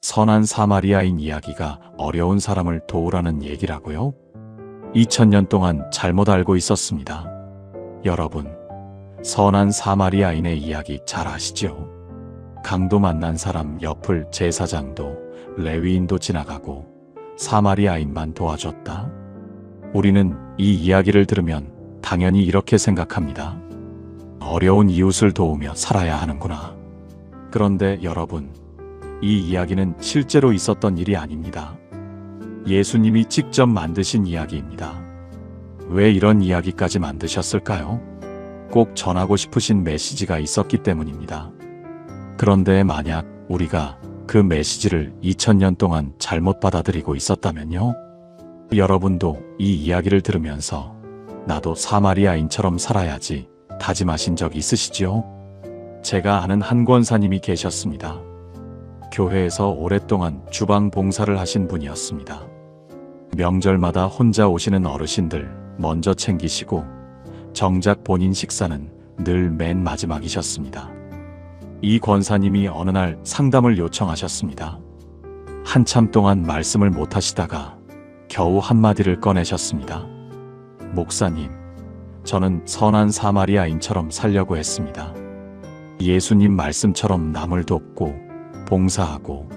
선한 사마리아인 이야기가 어려운 사람을 도우라는 얘기라고요? 2000년 동안 잘못 알고 있었습니다. 여러분, 선한 사마리아인의 이야기 잘 아시죠? 강도 만난 사람 옆을 제사장도 레위인도 지나가고 사마리아인만 도와줬다. 우리는 이 이야기를 들으면 당연히 이렇게 생각합니다. 어려운 이웃을 도우며 살아야 하는구나. 그런데 여러분, 이 이야기는 실제로 있었던 일이 아닙니다. 예수님이 직접 만드신 이야기입니다. 왜 이런 이야기까지 만드셨을까요? 꼭 전하고 싶으신 메시지가 있었기 때문입니다. 그런데 만약 우리가 그 메시지를 2000년 동안 잘못 받아들이고 있었다면요? 여러분도 이 이야기를 들으면서 나도 사마리아인처럼 살아야지 다짐하신 적 있으시지요? 제가 아는 한 권사님이 계셨습니다. 교회에서 오랫동안 주방 봉사를 하신 분이었습니다. 명절마다 혼자 오시는 어르신들 먼저 챙기시고 정작 본인 식사는 늘 맨 마지막이셨습니다. 이 권사님이 어느 날 상담을 요청하셨습니다. 한참 동안 말씀을 못 하시다가 겨우 한마디를 꺼내셨습니다. 목사님, 저는 선한 사마리아인처럼 살려고 했습니다. 예수님 말씀처럼 남을 돕고 봉사하고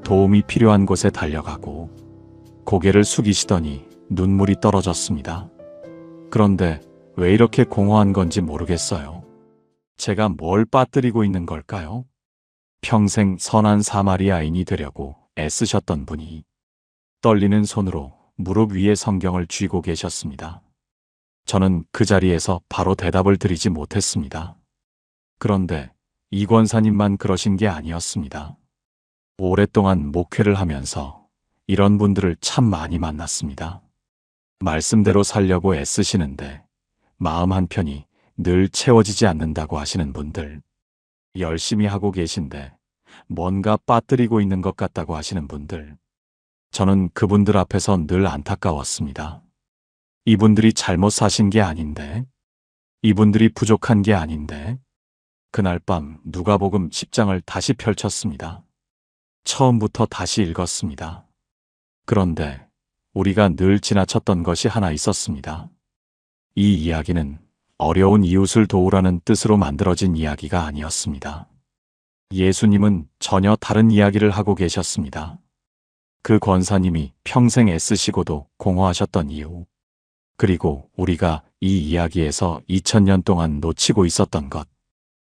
도움이 필요한 곳에 달려가고 고개를 숙이시더니 눈물이 떨어졌습니다. 그런데 왜 이렇게 공허한 건지 모르겠어요. 제가 뭘 빠뜨리고 있는 걸까요? 평생 선한 사마리아인이 되려고 애쓰셨던 분이 떨리는 손으로 무릎 위에 성경을 쥐고 계셨습니다. 저는 그 자리에서 바로 대답을 드리지 못했습니다. 그런데 이 권사님만 그러신 게 아니었습니다. 오랫동안 목회를 하면서 이런 분들을 참 많이 만났습니다. 말씀대로 살려고 애쓰시는데 마음 한편이 늘 채워지지 않는다고 하시는 분들, 열심히 하고 계신데 뭔가 빠뜨리고 있는 것 같다고 하시는 분들, 저는 그분들 앞에서 늘 안타까웠습니다. 이분들이 잘못 사신 게 아닌데, 이분들이 부족한 게 아닌데. 그날 밤 누가복음 10장을 다시 펼쳤습니다. 처음부터 다시 읽었습니다. 그런데 우리가 늘 지나쳤던 것이 하나 있었습니다. 이 이야기는 어려운 이웃을 도우라는 뜻으로 만들어진 이야기가 아니었습니다. 예수님은 전혀 다른 이야기를 하고 계셨습니다. 그 권사님이 평생 애쓰시고도 공허하셨던 이유, 그리고 우리가 이 이야기에서 2000년 동안 놓치고 있었던 것,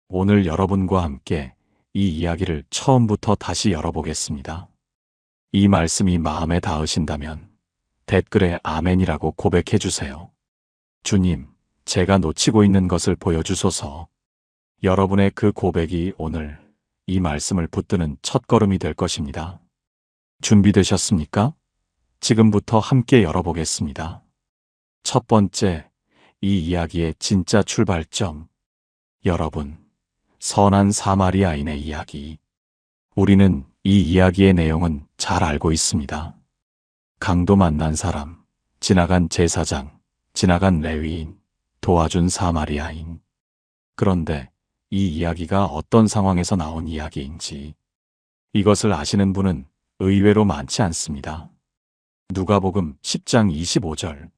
오늘 여러분과 함께 이 이야기를 처음부터 다시 열어보겠습니다. 이 말씀이 마음에 닿으신다면 댓글에 아멘이라고 고백해 주세요. 주님, 제가 놓치고 있는 것을 보여주소서. 여러분의 그 고백이 오늘 이 말씀을 붙드는 첫걸음이 될 것입니다. 준비되셨습니까? 지금부터 함께 열어보겠습니다. 첫 번째, 이 이야기의 진짜 출발점. 여러분, 선한 사마리아인의 이야기. 우리는 이 이야기의 내용은 잘 알고 있습니다. 강도 만난 사람, 지나간 제사장, 지나간 레위인, 도와준 사마리아인. 그런데 이 이야기가 어떤 상황에서 나온 이야기인지 이것을 아시는 분은 의외로 많지 않습니다. 누가복음 10장 25절.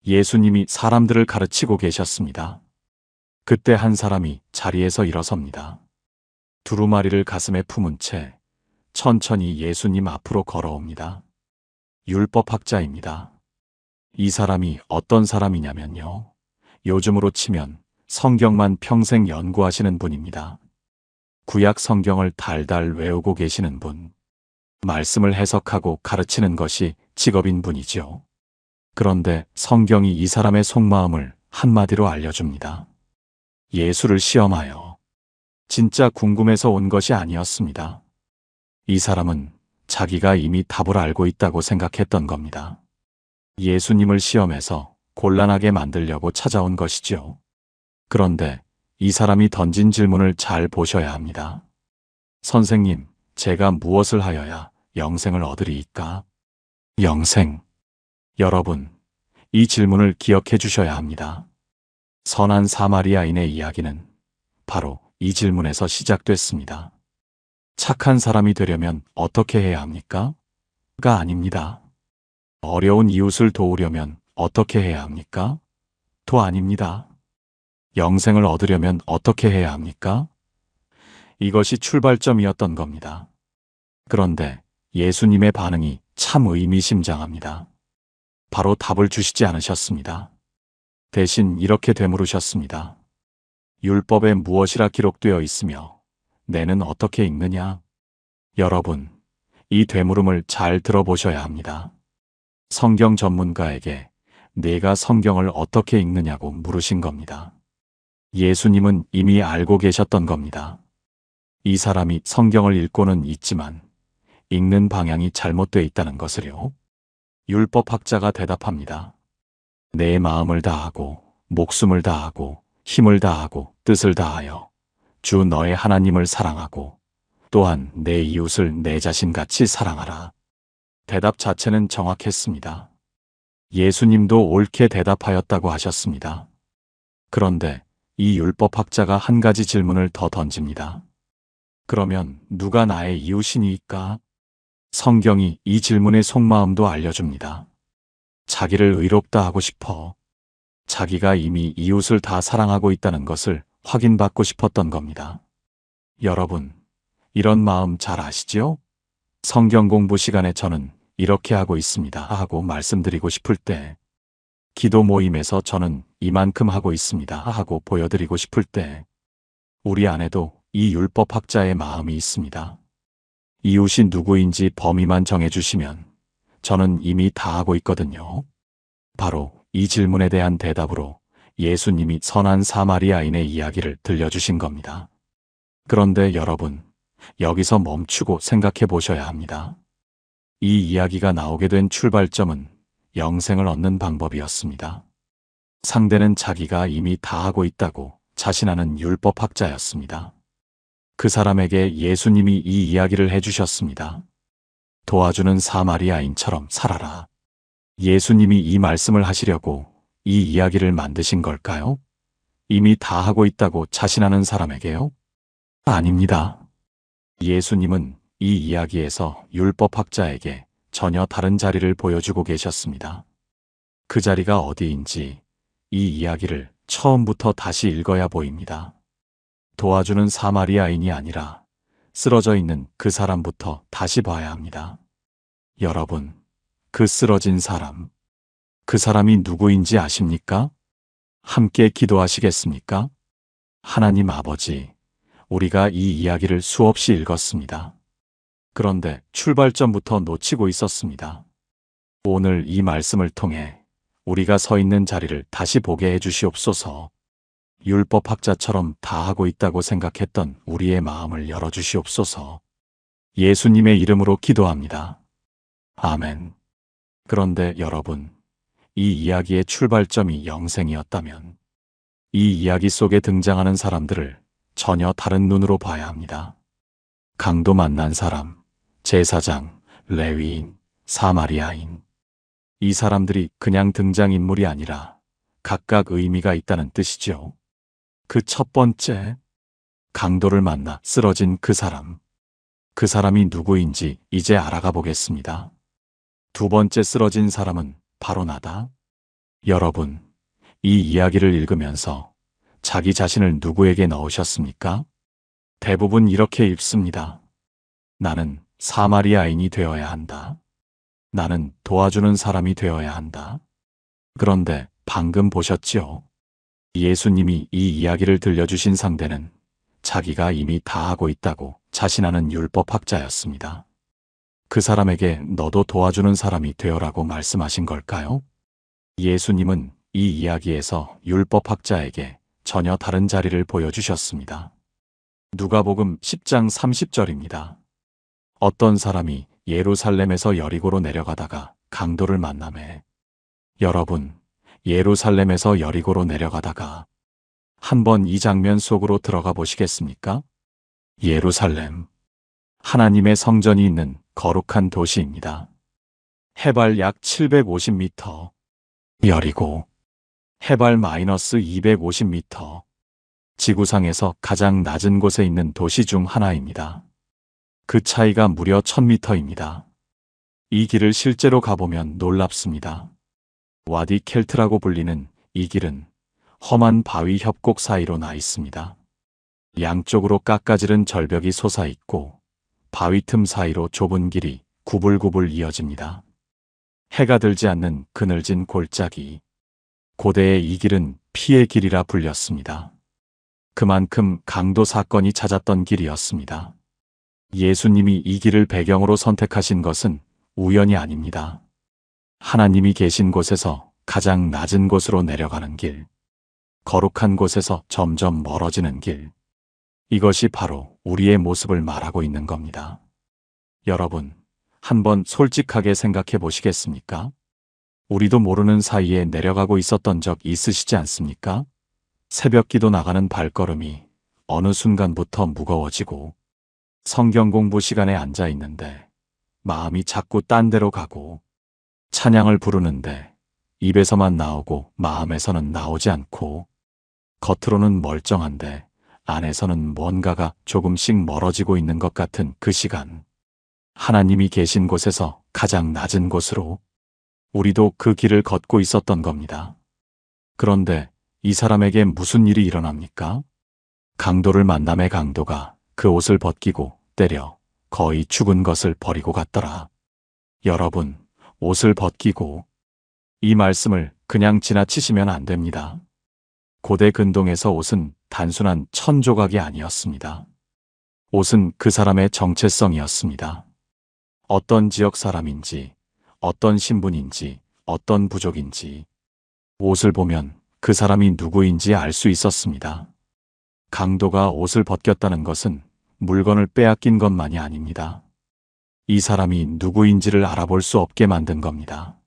예수님이 사람들을 가르치고 계셨습니다. 그때 한 사람이 자리에서 일어섭니다. 두루마리를 가슴에 품은 채 천천히 예수님 앞으로 걸어옵니다. 율법학자입니다. 이 사람이 어떤 사람이냐면요. 요즘으로 치면 성경만 평생 연구하시는 분입니다. 구약 성경을 달달 외우고 계시는 분. 말씀을 해석하고 가르치는 것이 직업인 분이죠. 그런데 성경이 이 사람의 속마음을 한마디로 알려줍니다. 예수를 시험하여. 진짜 궁금해서 온 것이 아니었습니다. 이 사람은 자기가 이미 답을 알고 있다고 생각했던 겁니다. 예수님을 시험해서 곤란하게 만들려고 찾아온 것이죠. 그런데 이 사람이 던진 질문을 잘 보셔야 합니다. 선생님, 제가 무엇을 하여야 영생을 얻으리이까? 영생. 여러분, 이 질문을 기억해 주셔야 합니다. 선한 사마리아인의 이야기는 바로 이 질문에서 시작됐습니다. 착한 사람이 되려면 어떻게 해야 합니까? 가 아닙니다. 어려운 이웃을 도우려면 어떻게 해야 합니까? 도 아닙니다. 영생을 얻으려면 어떻게 해야 합니까? 이것이 출발점이었던 겁니다. 그런데 예수님의 반응이 참 의미심장합니다. 바로 답을 주시지 않으셨습니다. 대신 이렇게 되물으셨습니다. 율법에 무엇이라 기록되어 있으며 내는 어떻게 읽느냐? 여러분, 이 되물음을 잘 들어보셔야 합니다. 성경 전문가에게 내가 성경을 어떻게 읽느냐고 물으신 겁니다. 예수님은 이미 알고 계셨던 겁니다. 이 사람이 성경을 읽고는 있지만 읽는 방향이 잘못되어 있다는 것을요. 율법학자가 대답합니다. 내 마음을 다하고 목숨을 다하고 힘을 다하고 뜻을 다하여 주 너의 하나님을 사랑하고 또한 내 이웃을 내 자신같이 사랑하라. 대답 자체는 정확했습니다. 예수님도 옳게 대답하였다고 하셨습니다. 그런데 이 율법학자가 한 가지 질문을 더 던집니다. 그러면 누가 나의 이웃이니까? 성경이 이 질문의 속마음도 알려줍니다. 자기를 의롭다 하고 싶어. 자기가 이미 이웃을 다 사랑하고 있다는 것을 확인받고 싶었던 겁니다. 여러분, 이런 마음 잘 아시지요? 성경 공부 시간에 저는 이렇게 하고 있습니다 하고 말씀드리고 싶을 때, 기도 모임에서 저는 이만큼 하고 있습니다 하고 보여드리고 싶을 때, 우리 안에도 이 율법학자의 마음이 있습니다. 이웃이 누구인지 범위만 정해주시면 저는 이미 다 하고 있거든요. 바로 이 질문에 대한 대답으로 예수님이 선한 사마리아인의 이야기를 들려주신 겁니다. 그런데 여러분, 여기서 멈추고 생각해 보셔야 합니다. 이 이야기가 나오게 된 출발점은 영생을 얻는 방법이었습니다. 상대는 자기가 이미 다 하고 있다고 자신하는 율법학자였습니다. 그 사람에게 예수님이 이 이야기를 해주셨습니다. 도와주는 사마리아인처럼 살아라. 예수님이 이 말씀을 하시려고 이 이야기를 만드신 걸까요? 이미 다 하고 있다고 자신하는 사람에게요? 아닙니다. 예수님은 이 이야기에서 율법학자에게 전혀 다른 자리를 보여주고 계셨습니다. 그 자리가 어디인지 이 이야기를 처음부터 다시 읽어야 보입니다. 도와주는 사마리아인이 아니라 쓰러져 있는 그 사람부터 다시 봐야 합니다. 여러분, 그 쓰러진 사람, 그 사람이 누구인지 아십니까? 함께 기도하시겠습니까? 하나님 아버지, 우리가 이 이야기를 수없이 읽었습니다. 그런데 출발점부터 놓치고 있었습니다. 오늘 이 말씀을 통해 우리가 서 있는 자리를 다시 보게 해주시옵소서. 율법학자처럼 다 하고 있다고 생각했던 우리의 마음을 열어주시옵소서. 예수님의 이름으로 기도합니다. 아멘. 그런데 여러분, 이 이야기의 출발점이 영생이었다면 이 이야기 속에 등장하는 사람들을 전혀 다른 눈으로 봐야 합니다. 강도 만난 사람, 제사장, 레위인, 사마리아인. 이 사람들이 그냥 등장인물이 아니라 각각 의미가 있다는 뜻이죠. 그 첫 번째, 강도를 만나 쓰러진 그 사람. 그 사람이 누구인지 이제 알아가 보겠습니다. 두 번째 쓰러진 사람은 바로 나다. 여러분, 이 이야기를 읽으면서 자기 자신을 누구에게 넣으셨습니까? 대부분 이렇게 읽습니다. 나는 사마리아인이 되어야 한다. 나는 도와주는 사람이 되어야 한다. 그런데 방금 보셨지요? 예수님이 이 이야기를 들려주신 상대는 자기가 이미 다 하고 있다고 자신하는 율법학자였습니다. 그 사람에게 너도 도와주는 사람이 되어라고 말씀하신 걸까요? 예수님은 이 이야기에서 율법학자에게 전혀 다른 자리를 보여주셨습니다. 누가복음 10장 30절입니다. 어떤 사람이 예루살렘에서 여리고로 내려가다가 강도를 만나매. 여러분, 예루살렘에서 여리고로 내려가다가 한번 이 장면 속으로 들어가 보시겠습니까? 예루살렘, 하나님의 성전이 있는 거룩한 도시입니다. 해발 약 750m, 여리고, 해발 마이너스 250m, 지구상에서 가장 낮은 곳에 있는 도시 중 하나입니다. 그 차이가 무려 1000m입니다. 이 길을 실제로 가보면 놀랍습니다. 와디 켈트라고 불리는 이 길은 험한 바위 협곡 사이로 나 있습니다. 양쪽으로 깎아지른 절벽이 솟아있고 바위 틈 사이로 좁은 길이 구불구불 이어집니다. 해가 들지 않는 그늘진 골짜기. 고대의 이 길은 피의 길이라 불렸습니다. 그만큼 강도 사건이 잦았던 길이었습니다. 예수님이 이 길을 배경으로 선택하신 것은 우연이 아닙니다. 하나님이 계신 곳에서 가장 낮은 곳으로 내려가는 길, 거룩한 곳에서 점점 멀어지는 길, 이것이 바로 우리의 모습을 말하고 있는 겁니다. 여러분, 한번 솔직하게 생각해 보시겠습니까? 우리도 모르는 사이에 내려가고 있었던 적 있으시지 않습니까? 새벽 기도 나가는 발걸음이 어느 순간부터 무거워지고 성경 공부 시간에 앉아 있는데 마음이 자꾸 딴 데로 가고 찬양을 부르는데 입에서만 나오고 마음에서는 나오지 않고 겉으로는 멀쩡한데 안에서는 뭔가가 조금씩 멀어지고 있는 것 같은 그 시간. 하나님이 계신 곳에서 가장 낮은 곳으로 우리도 그 길을 걷고 있었던 겁니다. 그런데 이 사람에게 무슨 일이 일어납니까? 강도를 만남의 강도가 그 옷을 벗기고 때려 거의 죽은 것을 버리고 갔더라. 여러분, 옷을 벗기고 이 말씀을 그냥 지나치시면 안 됩니다. 고대 근동에서 옷은 단순한 천조각이 아니었습니다. 옷은 그 사람의 정체성이었습니다. 어떤 지역 사람인지, 어떤 신분인지, 어떤 부족인지 옷을 보면 그 사람이 누구인지 알 수 있었습니다. 강도가 옷을 벗겼다는 것은 물건을 빼앗긴 것만이 아닙니다. 이 사람이 누구인지를 알아볼 수 없게 만든 겁니다.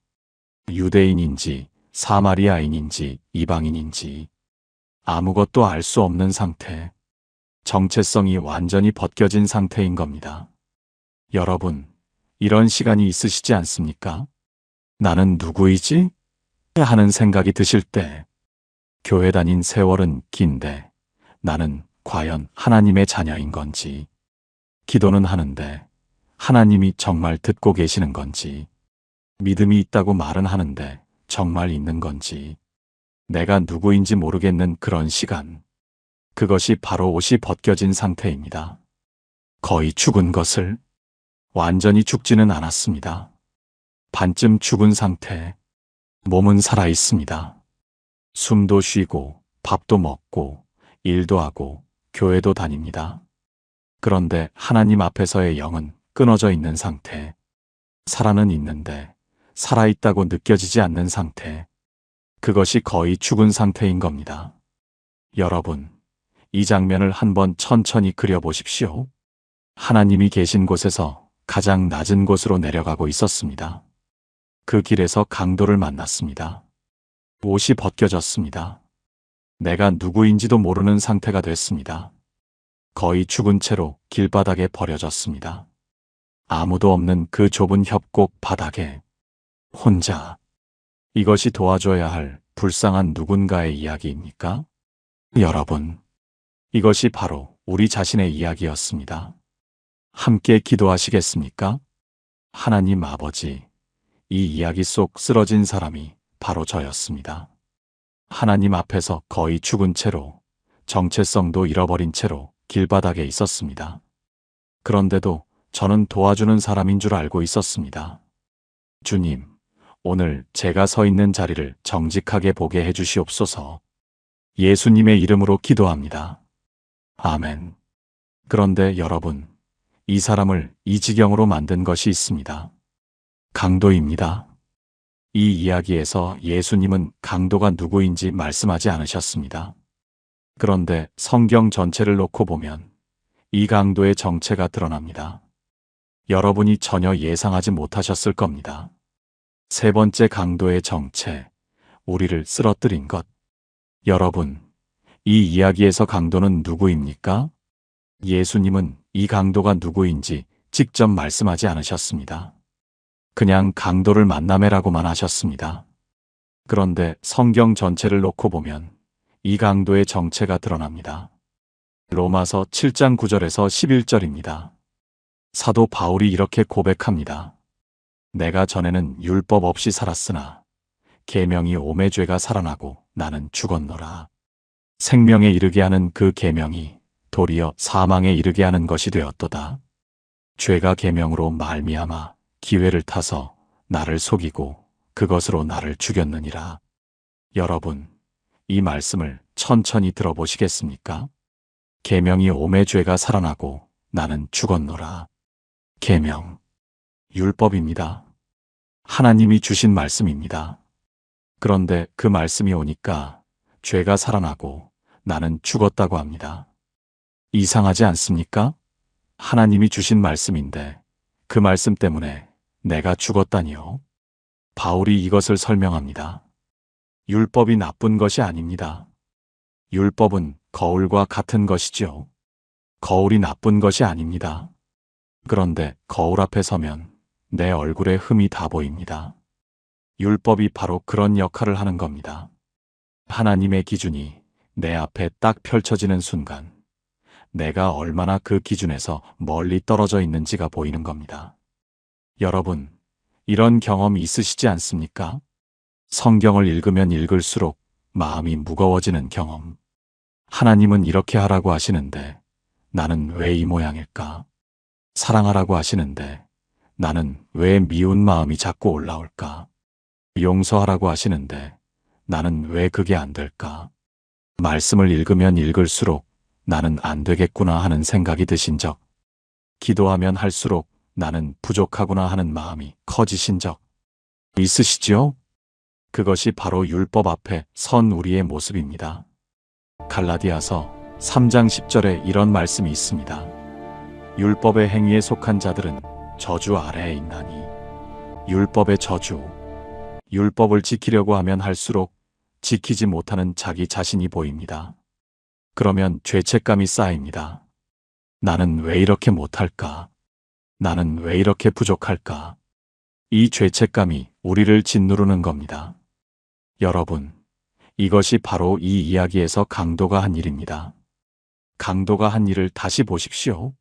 유대인인지, 사마리아인인지, 이방인인지 아무것도 알 수 없는 상태, 정체성이 완전히 벗겨진 상태인 겁니다. 여러분, 이런 시간이 있으시지 않습니까? 나는 누구이지? 하는 생각이 드실 때, 교회 다닌 세월은 긴데 나는 과연 하나님의 자녀인 건지, 기도는 하는데 하나님이 정말 듣고 계시는 건지, 믿음이 있다고 말은 하는데 정말 있는 건지, 내가 누구인지 모르겠는 그런 시간. 그것이 바로 옷이 벗겨진 상태입니다. 거의 죽은 것을, 완전히 죽지는 않았습니다. 반쯤 죽은 상태. 몸은 살아 있습니다. 숨도 쉬고 밥도 먹고 일도 하고 교회도 다닙니다. 그런데 하나님 앞에서의 영은 끊어져 있는 상태. 살아는 있는데 살아있다고 느껴지지 않는 상태. 그것이 거의 죽은 상태인 겁니다. 여러분, 이 장면을 한번 천천히 그려보십시오. 하나님이 계신 곳에서 가장 낮은 곳으로 내려가고 있었습니다. 그 길에서 강도를 만났습니다. 옷이 벗겨졌습니다. 내가 누구인지도 모르는 상태가 됐습니다. 거의 죽은 채로 길바닥에 버려졌습니다. 아무도 없는 그 좁은 협곡 바닥에 혼자. 이것이 도와줘야 할 불쌍한 누군가의 이야기입니까? 여러분, 이것이 바로 우리 자신의 이야기였습니다. 함께 기도하시겠습니까? 하나님 아버지, 이 이야기 속 쓰러진 사람이 바로 저였습니다. 하나님 앞에서 거의 죽은 채로, 정체성도 잃어버린 채로 길바닥에 있었습니다. 그런데도 저는 도와주는 사람인 줄 알고 있었습니다. 주님, 오늘 제가 서 있는 자리를 정직하게 보게 해주시옵소서. 예수님의 이름으로 기도합니다. 아멘. 그런데 여러분, 이 사람을 이 지경으로 만든 것이 있습니다. 강도입니다. 이 이야기에서 예수님은 강도가 누구인지 말씀하지 않으셨습니다. 그런데 성경 전체를 놓고 보면 이 강도의 정체가 드러납니다. 여러분이 전혀 예상하지 못하셨을 겁니다. 세 번째 강도의 정체, 우리를 쓰러뜨린 것. 여러분, 이 이야기에서 강도는 누구입니까? 예수님은 이 강도가 누구인지 직접 말씀하지 않으셨습니다. 그냥 강도를 만나매라고만 하셨습니다. 그런데 성경 전체를 놓고 보면 이 강도의 정체가 드러납니다. 로마서 7장 9절에서 11절입니다. 사도 바울이 이렇게 고백합니다. 내가 전에는 율법 없이 살았으나 계명이 오매 죄가 살아나고 나는 죽었노라. 생명에 이르게 하는 그 계명이 도리어 사망에 이르게 하는 것이 되었도다. 죄가 계명으로 말미암아 기회를 타서 나를 속이고 그것으로 나를 죽였느니라. 여러분, 이 말씀을 천천히 들어보시겠습니까? 계명이 오매 죄가 살아나고 나는 죽었노라. 계명, 율법입니다. 하나님이 주신 말씀입니다. 그런데 그 말씀이 오니까 죄가 살아나고 나는 죽었다고 합니다. 이상하지 않습니까? 하나님이 주신 말씀인데 그 말씀 때문에 내가 죽었다니요. 바울이 이것을 설명합니다. 율법이 나쁜 것이 아닙니다. 율법은 거울과 같은 것이죠. 거울이 나쁜 것이 아닙니다. 그런데 거울 앞에 서면 내 얼굴에 흠이 다 보입니다. 율법이 바로 그런 역할을 하는 겁니다. 하나님의 기준이 내 앞에 딱 펼쳐지는 순간 내가 얼마나 그 기준에서 멀리 떨어져 있는지가 보이는 겁니다. 여러분, 이런 경험 있으시지 않습니까? 성경을 읽으면 읽을수록 마음이 무거워지는 경험. 하나님은 이렇게 하라고 하시는데 나는 왜 이 모양일까? 사랑하라고 하시는데 나는 왜 미운 마음이 자꾸 올라올까? 용서하라고 하시는데 나는 왜 그게 안 될까? 말씀을 읽으면 읽을수록 나는 안 되겠구나 하는 생각이 드신 적, 기도하면 할수록 나는 부족하구나 하는 마음이 커지신 적 있으시지요? 그것이 바로 율법 앞에 선 우리의 모습입니다. 갈라디아서 3장 10절에 이런 말씀이 있습니다. 율법의 행위에 속한 자들은 저주 아래에 있나니. 율법의 저주. 율법을 지키려고 하면 할수록 지키지 못하는 자기 자신이 보입니다. 그러면 죄책감이 쌓입니다. 나는 왜 이렇게 못할까? 나는 왜 이렇게 부족할까? 이 죄책감이 우리를 짓누르는 겁니다. 여러분, 이것이 바로 이 이야기에서 강도가 한 일입니다. 강도가 한 일을 다시 보십시오.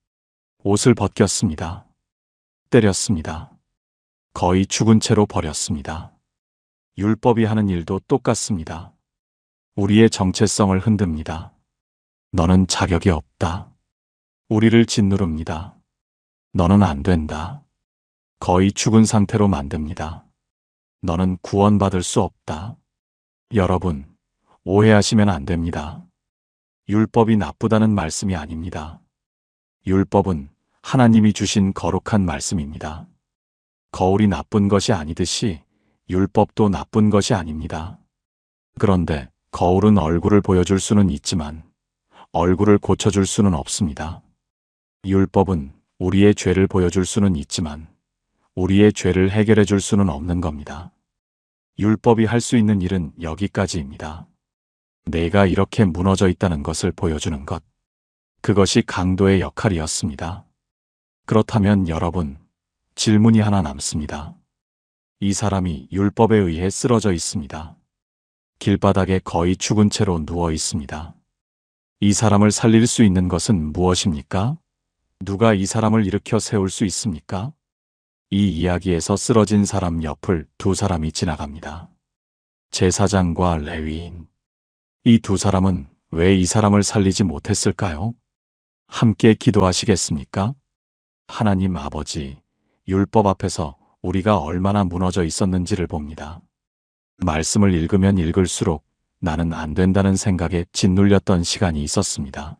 옷을 벗겼습니다. 때렸습니다. 거의 죽은 채로 버렸습니다. 율법이 하는 일도 똑같습니다. 우리의 정체성을 흔듭니다. 너는 자격이 없다. 우리를 짓누릅니다. 너는 안 된다. 거의 죽은 상태로 만듭니다. 너는 구원받을 수 없다. 여러분, 오해하시면 안 됩니다. 율법이 나쁘다는 말씀이 아닙니다. 율법은 하나님이 주신 거룩한 말씀입니다. 거울이 나쁜 것이 아니듯이 율법도 나쁜 것이 아닙니다. 그런데 거울은 얼굴을 보여줄 수는 있지만 얼굴을 고쳐줄 수는 없습니다. 율법은 우리의 죄를 보여줄 수는 있지만 우리의 죄를 해결해 줄 수는 없는 겁니다. 율법이 할 수 있는 일은 여기까지입니다. 내가 이렇게 무너져 있다는 것을 보여주는 것. 그것이 강도의 역할이었습니다. 그렇다면 여러분, 질문이 하나 남습니다. 이 사람이 율법에 의해 쓰러져 있습니다. 길바닥에 거의 죽은 채로 누워 있습니다. 이 사람을 살릴 수 있는 것은 무엇입니까? 누가 이 사람을 일으켜 세울 수 있습니까? 이 이야기에서 쓰러진 사람 옆을 두 사람이 지나갑니다. 제사장과 레위인. 이 두 사람은 왜 이 사람을 살리지 못했을까요? 함께 기도하시겠습니까? 하나님 아버지, 율법 앞에서 우리가 얼마나 무너져 있었는지를 봅니다. 말씀을 읽으면 읽을수록 나는 안 된다는 생각에 짓눌렸던 시간이 있었습니다.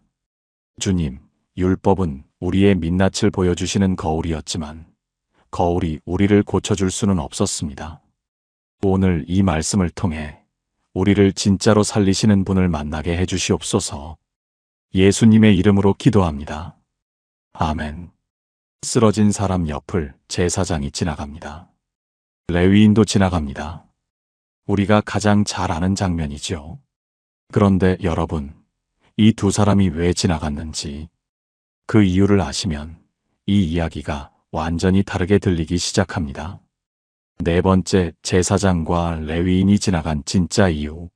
주님, 율법은 우리의 민낯을 보여주시는 거울이었지만 거울이 우리를 고쳐줄 수는 없었습니다. 오늘 이 말씀을 통해 우리를 진짜로 살리시는 분을 만나게 해주시옵소서. 예수님의 이름으로 기도합니다. 아멘. 쓰러진 사람 옆을 제사장이 지나갑니다. 레위인도 지나갑니다. 우리가 가장 잘 아는 장면이죠. 그런데 여러분, 이 두 사람이 왜 지나갔는지 그 이유를 아시면 이 이야기가 완전히 다르게 들리기 시작합니다. 네 번째, 제사장과 레위인이 지나간 진짜 이유.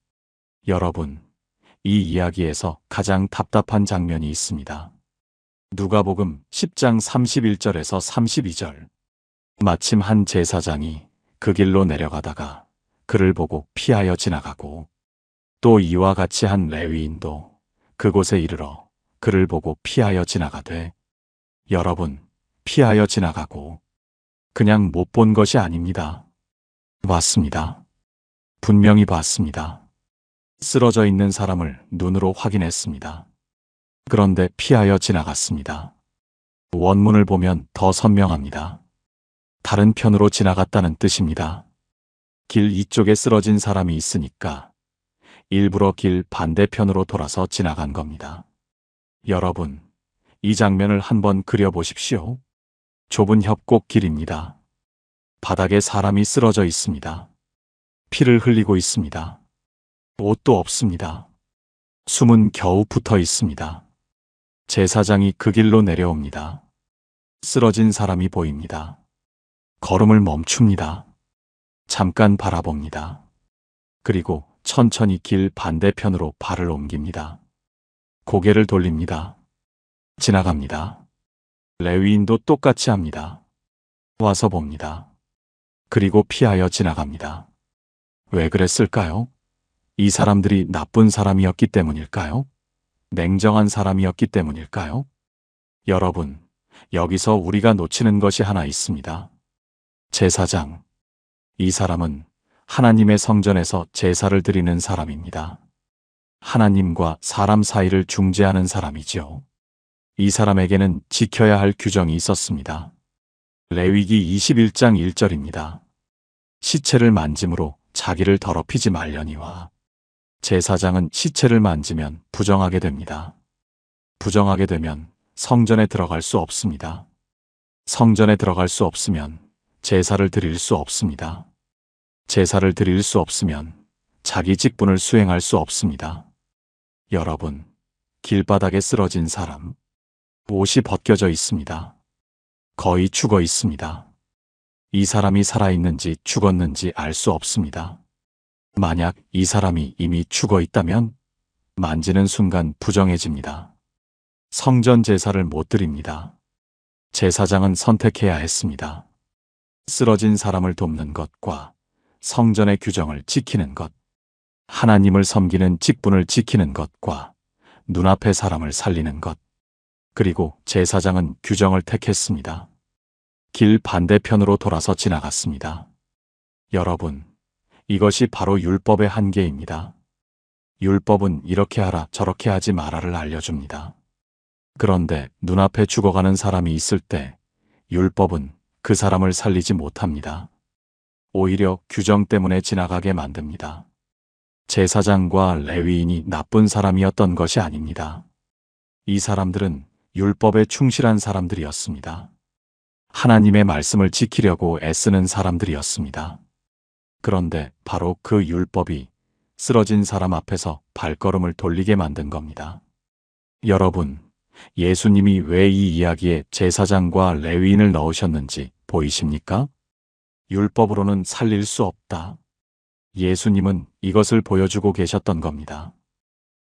여러분, 이 이야기에서 가장 답답한 장면이 있습니다. 누가복음 10장 31절에서 32절. 마침 한 제사장이 그 길로 내려가다가 그를 보고 피하여 지나가고, 또 이와 같이 한 레위인도 그곳에 이르러 그를 보고 피하여 지나가되, 여러분, 피하여 지나가고 그냥 못 본 것이 아닙니다. 봤습니다. 분명히 봤습니다. 쓰러져 있는 사람을 눈으로 확인했습니다. 그런데 피하여 지나갔습니다. 원문을 보면 더 선명합니다. 다른 편으로 지나갔다는 뜻입니다. 길 이쪽에 쓰러진 사람이 있으니까 일부러 길 반대편으로 돌아서 지나간 겁니다. 여러분, 이 장면을 한번 그려보십시오. 좁은 협곡길입니다. 바닥에 사람이 쓰러져 있습니다. 피를 흘리고 있습니다. 옷도 없습니다. 숨은 겨우 붙어 있습니다. 제사장이 그 길로 내려옵니다. 쓰러진 사람이 보입니다. 걸음을 멈춥니다. 잠깐 바라봅니다. 그리고 천천히 길 반대편으로 발을 옮깁니다. 고개를 돌립니다. 지나갑니다. 레위인도 똑같이 합니다. 와서 봅니다. 그리고 피하여 지나갑니다. 왜 그랬을까요? 이 사람들이 나쁜 사람이었기 때문일까요? 냉정한 사람이었기 때문일까요? 여러분, 여기서 우리가 놓치는 것이 하나 있습니다. 제사장. 이 사람은 하나님의 성전에서 제사를 드리는 사람입니다. 하나님과 사람 사이를 중재하는 사람이죠. 이 사람에게는 지켜야 할 규정이 있었습니다. 레위기 21장 1절입니다. 시체를 만짐으로 자기를 더럽히지 말려니와. 제사장은 시체를 만지면 부정하게 됩니다. 부정하게 되면 성전에 들어갈 수 없습니다. 성전에 들어갈 수 없으면 제사를 드릴 수 없습니다. 제사를 드릴 수 없으면 자기 직분을 수행할 수 없습니다. 여러분, 길바닥에 쓰러진 사람, 옷이 벗겨져 있습니다. 거의 죽어 있습니다. 이 사람이 살아있는지 죽었는지 알 수 없습니다. 만약 이 사람이 이미 죽어 있다면 만지는 순간 부정해집니다. 성전 제사를 못 드립니다. 제사장은 선택해야 했습니다. 쓰러진 사람을 돕는 것과 성전의 규정을 지키는 것, 하나님을 섬기는 직분을 지키는 것과 눈앞의 사람을 살리는 것, 그리고 제사장은 규정을 택했습니다. 길 반대편으로 돌아서 지나갔습니다. 여러분, 이것이 바로 율법의 한계입니다. 율법은 이렇게 하라 저렇게 하지 마라를 알려줍니다. 그런데 눈앞에 죽어가는 사람이 있을 때 율법은 그 사람을 살리지 못합니다. 오히려 규정 때문에 지나가게 만듭니다. 제사장과 레위인이 나쁜 사람이었던 것이 아닙니다. 이 사람들은 율법에 충실한 사람들이었습니다. 하나님의 말씀을 지키려고 애쓰는 사람들이었습니다. 그런데 바로 그 율법이 쓰러진 사람 앞에서 발걸음을 돌리게 만든 겁니다. 여러분, 예수님이 왜 이 이야기에 제사장과 레위인을 넣으셨는지 보이십니까? 율법으로는 살릴 수 없다. 예수님은 이것을 보여주고 계셨던 겁니다.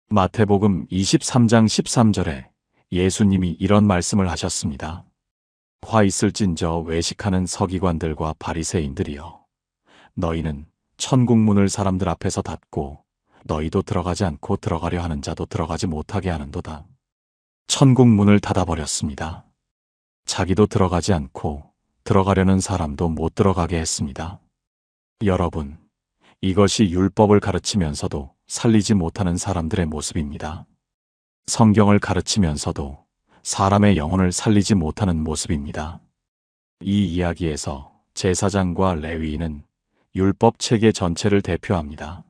마태복음 23장 13절에 예수님이 이런 말씀을 하셨습니다. 화 있을진저 외식하는 서기관들과 바리새인들이여, 너희는 천국 문을 사람들 앞에서 닫고 너희도 들어가지 않고 들어가려 하는 자도 들어가지 못하게 하는도다. 천국 문을 닫아버렸습니다. 자기도 들어가지 않고 들어가려는 사람도 못 들어가게 했습니다. 여러분, 이것이 율법을 가르치면서도 살리지 못하는 사람들의 모습입니다. 성경을 가르치면서도 사람의 영혼을 살리지 못하는 모습입니다. 이 이야기에서 제사장과 레위인은 율법 체계 전체를 대표합니다.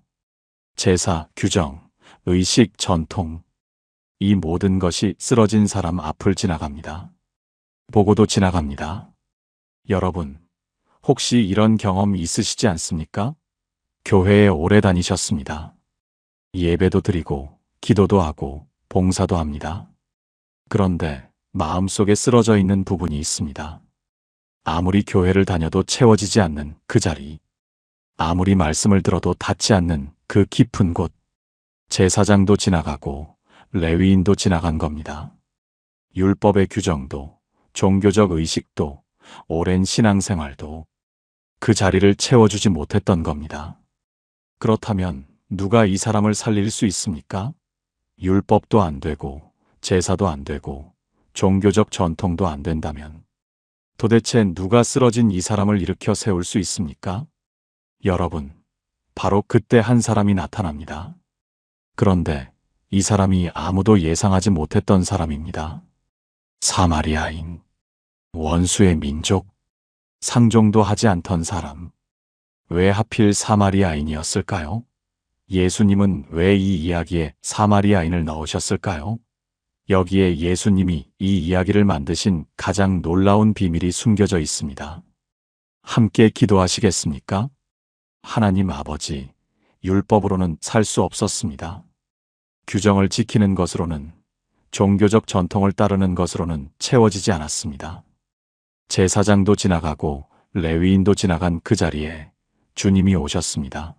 제사, 규정, 의식, 전통, 이 모든 것이 쓰러진 사람 앞을 지나갑니다. 보고도 지나갑니다. 여러분, 혹시 이런 경험 있으시지 않습니까? 교회에 오래 다니셨습니다. 예배도 드리고 기도도 하고 봉사도 합니다. 그런데 마음속에 쓰러져 있는 부분이 있습니다. 아무리 교회를 다녀도 채워지지 않는 그 자리, 아무리 말씀을 들어도 닿지 않는 그 깊은 곳, 제사장도 지나가고 레위인도 지나간 겁니다. 율법의 규정도, 종교적 의식도, 오랜 신앙생활도 그 자리를 채워주지 못했던 겁니다. 그렇다면 누가 이 사람을 살릴 수 있습니까? 율법도 안 되고, 제사도 안 되고, 종교적 전통도 안 된다면 도대체 누가 쓰러진 이 사람을 일으켜 세울 수 있습니까? 여러분, 바로 그때 한 사람이 나타납니다. 그런데 이 사람이 아무도 예상하지 못했던 사람입니다. 사마리아인, 원수의 민족, 상종도 하지 않던 사람. 왜 하필 사마리아인이었을까요? 예수님은 왜 이 이야기에 사마리아인을 넣으셨을까요? 여기에 예수님이 이 이야기를 만드신 가장 놀라운 비밀이 숨겨져 있습니다. 함께 기도하시겠습니까? 하나님 아버지, 율법으로는 살 수 없었습니다. 규정을 지키는 것으로는, 종교적 전통을 따르는 것으로는 채워지지 않았습니다. 제사장도 지나가고 레위인도 지나간 그 자리에 주님이 오셨습니다.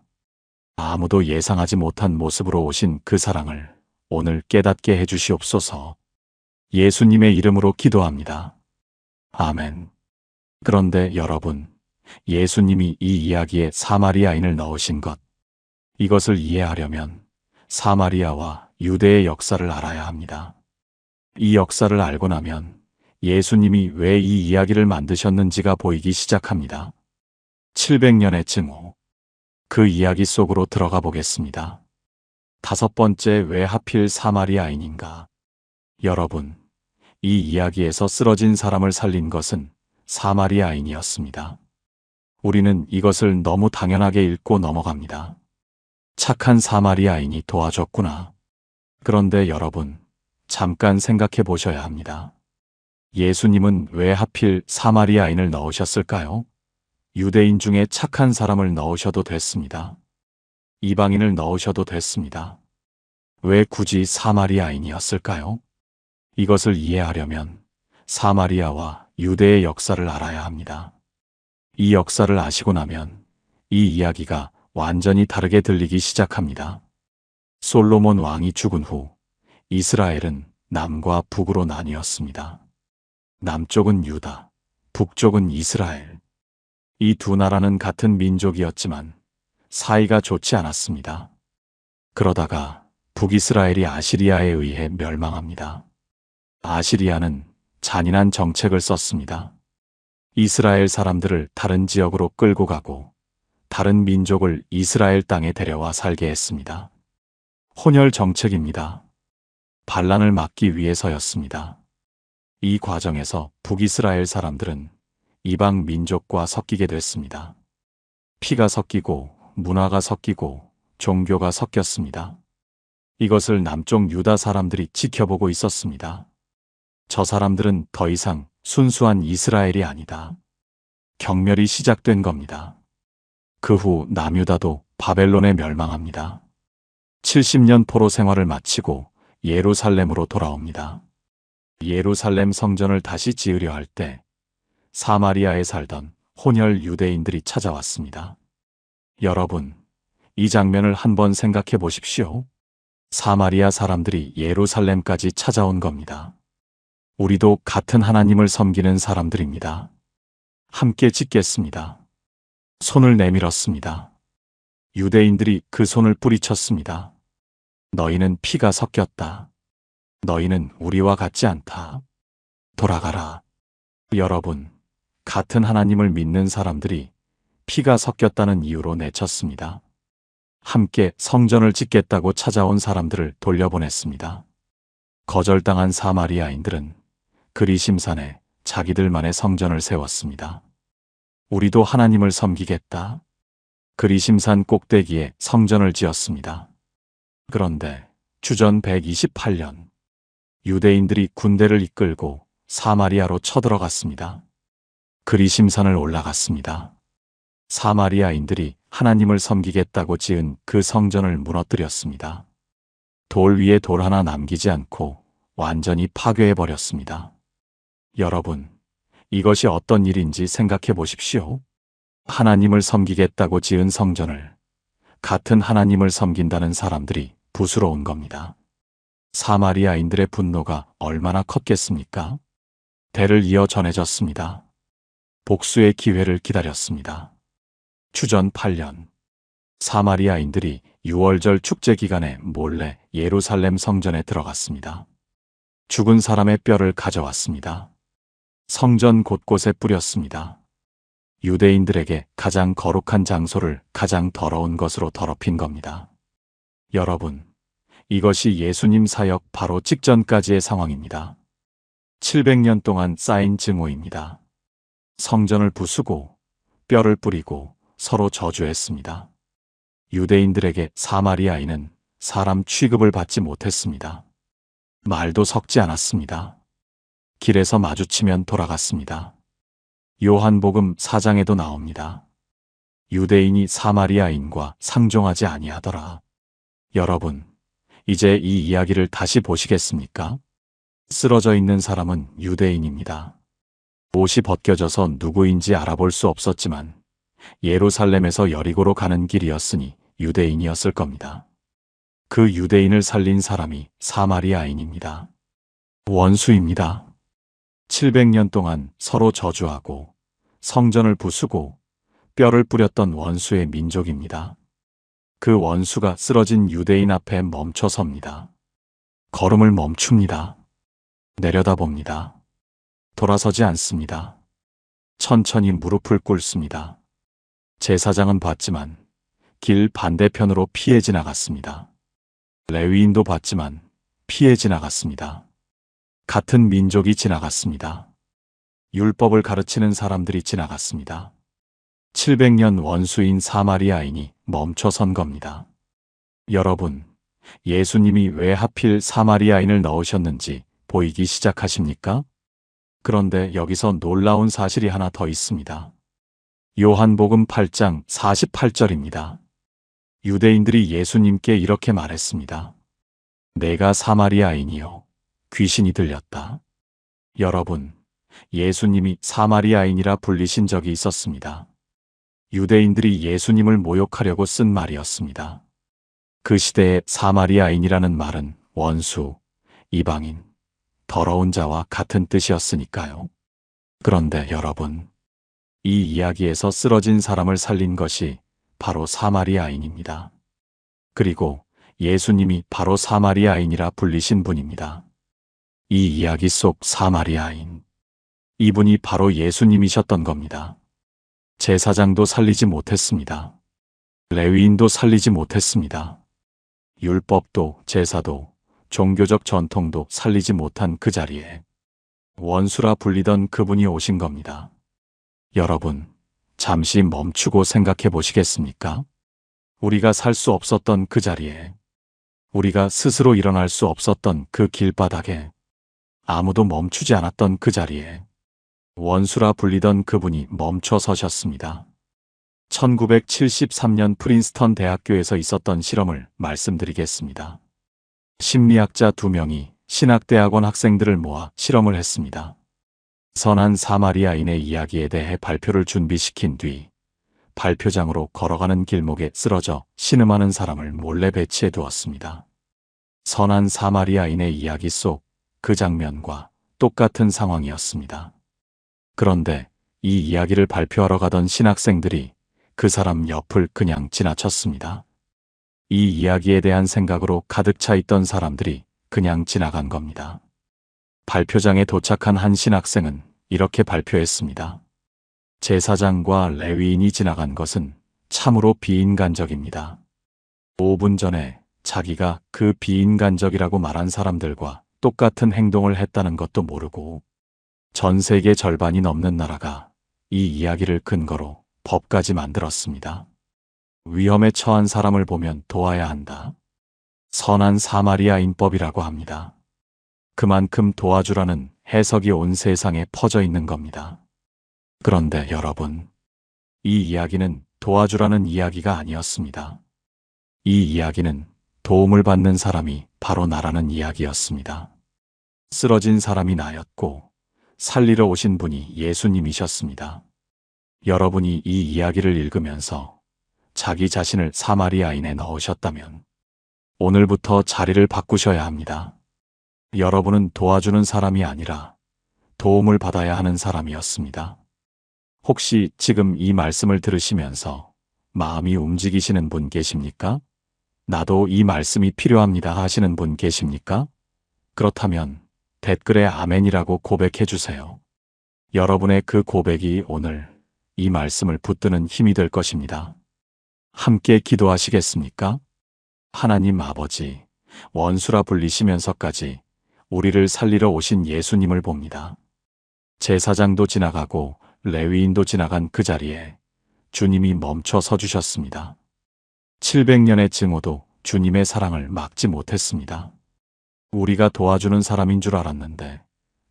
아무도 예상하지 못한 모습으로 오신 그 사랑을 오늘 깨닫게 해주시옵소서. 예수님의 이름으로 기도합니다. 아멘. 그런데 여러분, 예수님이 이 이야기에 사마리아인을 넣으신 것, 이것을 이해하려면 사마리아와 유대의 역사를 알아야 합니다. 이 역사를 알고 나면 예수님이 왜 이 이야기를 만드셨는지가 보이기 시작합니다. 700년의 증오, 그 이야기 속으로 들어가 보겠습니다. 5번째, 왜 하필 사마리아인인가? 여러분, 이 이야기에서 쓰러진 사람을 살린 것은 사마리아인이었습니다. 우리는 이것을 너무 당연하게 읽고 넘어갑니다. 착한 사마리아인이 도와줬구나. 그런데 여러분, 잠깐 생각해 보셔야 합니다. 예수님은 왜 하필 사마리아인을 넣으셨을까요? 유대인 중에 착한 사람을 넣으셔도 됐습니다. 이방인을 넣으셔도 됐습니다. 왜 굳이 사마리아인이었을까요? 이것을 이해하려면 사마리아와 유대의 역사를 알아야 합니다. 이 역사를 아시고 나면 이 이야기가 완전히 다르게 들리기 시작합니다. 솔로몬 왕이 죽은 후 이스라엘은 남과 북으로 나뉘었습니다. 남쪽은 유다, 북쪽은 이스라엘. 이 두 나라는 같은 민족이었지만 사이가 좋지 않았습니다. 그러다가 북이스라엘이 아시리아에 의해 멸망합니다. 아시리아는 잔인한 정책을 썼습니다. 이스라엘 사람들을 다른 지역으로 끌고 가고 다른 민족을 이스라엘 땅에 데려와 살게 했습니다. 혼혈 정책입니다. 반란을 막기 위해서였습니다. 이 과정에서 북이스라엘 사람들은 이방 민족과 섞이게 됐습니다. 피가 섞이고 문화가 섞이고 종교가 섞였습니다. 이것을 남쪽 유다 사람들이 지켜보고 있었습니다. 저 사람들은 더 이상 순수한 이스라엘이 아니다. 경멸이 시작된 겁니다. 그 후 남유다도 바벨론에 멸망합니다. 70년 포로 생활을 마치고 예루살렘으로 돌아옵니다. 예루살렘 성전을 다시 지으려 할 때 사마리아에 살던 혼혈 유대인들이 찾아왔습니다. 여러분, 이 장면을 한번 생각해 보십시오. 사마리아 사람들이 예루살렘까지 찾아온 겁니다. 우리도 같은 하나님을 섬기는 사람들입니다. 함께 짓겠습니다. 손을 내밀었습니다. 유대인들이 그 손을 뿌리쳤습니다. 너희는 피가 섞였다. 너희는 우리와 같지 않다. 돌아가라. 여러분, 같은 하나님을 믿는 사람들이 피가 섞였다는 이유로 내쳤습니다. 함께 성전을 짓겠다고 찾아온 사람들을 돌려보냈습니다. 거절당한 사마리아인들은 그리심산에 자기들만의 성전을 세웠습니다. 우리도 하나님을 섬기겠다. 그리심산 꼭대기에 성전을 지었습니다. 그런데 주전 128년 유대인들이 군대를 이끌고 사마리아로 쳐들어갔습니다. 그리심산을 올라갔습니다. 사마리아인들이 하나님을 섬기겠다고 지은 그 성전을 무너뜨렸습니다. 돌 위에 돌 하나 남기지 않고 완전히 파괴해버렸습니다. 여러분, 이것이 어떤 일인지 생각해 보십시오. 하나님을 섬기겠다고 지은 성전을 같은 하나님을 섬긴다는 사람들이 부수러온 겁니다. 사마리아인들의 분노가 얼마나 컸겠습니까? 대를 이어 전해졌습니다. 복수의 기회를 기다렸습니다. 추전 8년, 사마리아인들이 6월절 축제 기간에 몰래 예루살렘 성전에 들어갔습니다. 죽은 사람의 뼈를 가져왔습니다. 성전 곳곳에 뿌렸습니다. 유대인들에게 가장 거룩한 장소를 가장 더러운 것으로 더럽힌 겁니다. 여러분, 이것이 예수님 사역 바로 직전까지의 상황입니다. 700년 동안 쌓인 증오입니다. 성전을 부수고 뼈를 뿌리고 서로 저주했습니다. 유대인들에게 사마리아인은 사람 취급을 받지 못했습니다. 말도 섞지 않았습니다. 길에서 마주치면 돌아갔습니다. 요한복음 4장에도 나옵니다. 유대인이 사마리아인과 상종하지 아니하더라. 여러분, 이제 이 이야기를 다시 보시겠습니까? 쓰러져 있는 사람은 유대인입니다. 옷이 벗겨져서 누구인지 알아볼 수 없었지만 예루살렘에서 여리고로 가는 길이었으니 유대인이었을 겁니다. 그 유대인을 살린 사람이 사마리아인입니다. 원수입니다. 700년 동안 서로 저주하고 성전을 부수고 뼈를 뿌렸던 원수의 민족입니다. 그 원수가 쓰러진 유대인 앞에 멈춰 섭니다. 걸음을 멈춥니다. 내려다봅니다. 돌아서지 않습니다. 천천히 무릎을 꿇습니다. 제사장은 봤지만 길 반대편으로 피해 지나갔습니다. 레위인도 봤지만 피해 지나갔습니다. 같은 민족이 지나갔습니다. 율법을 가르치는 사람들이 지나갔습니다. 700년 원수인 사마리아인이 멈춰선 겁니다. 여러분, 예수님이 왜 하필 사마리아인을 넣으셨는지 보이기 시작하십니까? 그런데 여기서 놀라운 사실이 하나 더 있습니다. 요한복음 8장 48절입니다. 유대인들이 예수님께 이렇게 말했습니다. 내가 사마리아인이요 귀신이 들렸다. 여러분, 예수님이 사마리아인이라 불리신 적이 있었습니다. 유대인들이 예수님을 모욕하려고 쓴 말이었습니다. 그 시대의 사마리아인이라는 말은 원수, 이방인, 더러운 자와 같은 뜻이었으니까요. 그런데 여러분, 이 이야기에서 쓰러진 사람을 살린 것이 바로 사마리아인입니다. 그리고 예수님이 바로 사마리아인이라 불리신 분입니다. 이 이야기 속 사마리아인, 이분이 바로 예수님이셨던 겁니다. 제사장도 살리지 못했습니다. 레위인도 살리지 못했습니다. 율법도 제사도 종교적 전통도 살리지 못한 그 자리에 원수라 불리던 그분이 오신 겁니다. 여러분, 잠시 멈추고 생각해 보시겠습니까? 우리가 살 수 없었던 그 자리에, 우리가 스스로 일어날 수 없었던 그 길바닥에, 아무도 멈추지 않았던 그 자리에 원수라 불리던 그분이 멈춰 서셨습니다. 1973년 프린스턴 대학교에서 있었던 실험을 말씀드리겠습니다. 심리학자 2명이 신학대학원 학생들을 모아 실험을 했습니다. 선한 사마리아인의 이야기에 대해 발표를 준비시킨 뒤 발표장으로 걸어가는 길목에 쓰러져 신음하는 사람을 몰래 배치해 두었습니다. 선한 사마리아인의 이야기 속 그 장면과 똑같은 상황이었습니다. 그런데 이 이야기를 발표하러 가던 신학생들이 그 사람 옆을 그냥 지나쳤습니다. 이 이야기에 대한 생각으로 가득 차 있던 사람들이 그냥 지나간 겁니다. 발표장에 도착한 한 신학생은 이렇게 발표했습니다. 제사장과 레위인이 지나간 것은 참으로 비인간적입니다. 5분 전에 자기가 그 비인간적이라고 말한 사람들과 똑같은 행동을 했다는 것도 모르고 전 세계 절반이 넘는 나라가 이 이야기를 근거로 법까지 만들었습니다. 위험에 처한 사람을 보면 도와야 한다. 선한 사마리아인법이라고 합니다. 그만큼 도와주라는 해석이 온 세상에 퍼져 있는 겁니다. 그런데 여러분, 이 이야기는 도와주라는 이야기가 아니었습니다. 이 이야기는 도움을 받는 사람이 바로 나라는 이야기였습니다. 쓰러진 사람이 나였고 살리러 오신 분이 예수님이셨습니다. 여러분이 이 이야기를 읽으면서 자기 자신을 사마리아인에 넣으셨다면 오늘부터 자리를 바꾸셔야 합니다. 여러분은 도와주는 사람이 아니라 도움을 받아야 하는 사람이었습니다. 혹시 지금 이 말씀을 들으시면서 마음이 움직이시는 분 계십니까? 나도 이 말씀이 필요합니다 하시는 분 계십니까? 그렇다면 댓글에 아멘이라고 고백해 주세요. 여러분의 그 고백이 오늘 이 말씀을 붙드는 힘이 될 것입니다. 함께 기도하시겠습니까? 하나님 아버지, 원수라 불리시면서까지 우리를 살리러 오신 예수님을 봅니다. 제사장도 지나가고 레위인도 지나간 그 자리에 주님이 멈춰 서 주셨습니다. 700년의 증오도 주님의 사랑을 막지 못했습니다. 우리가 도와주는 사람인 줄 알았는데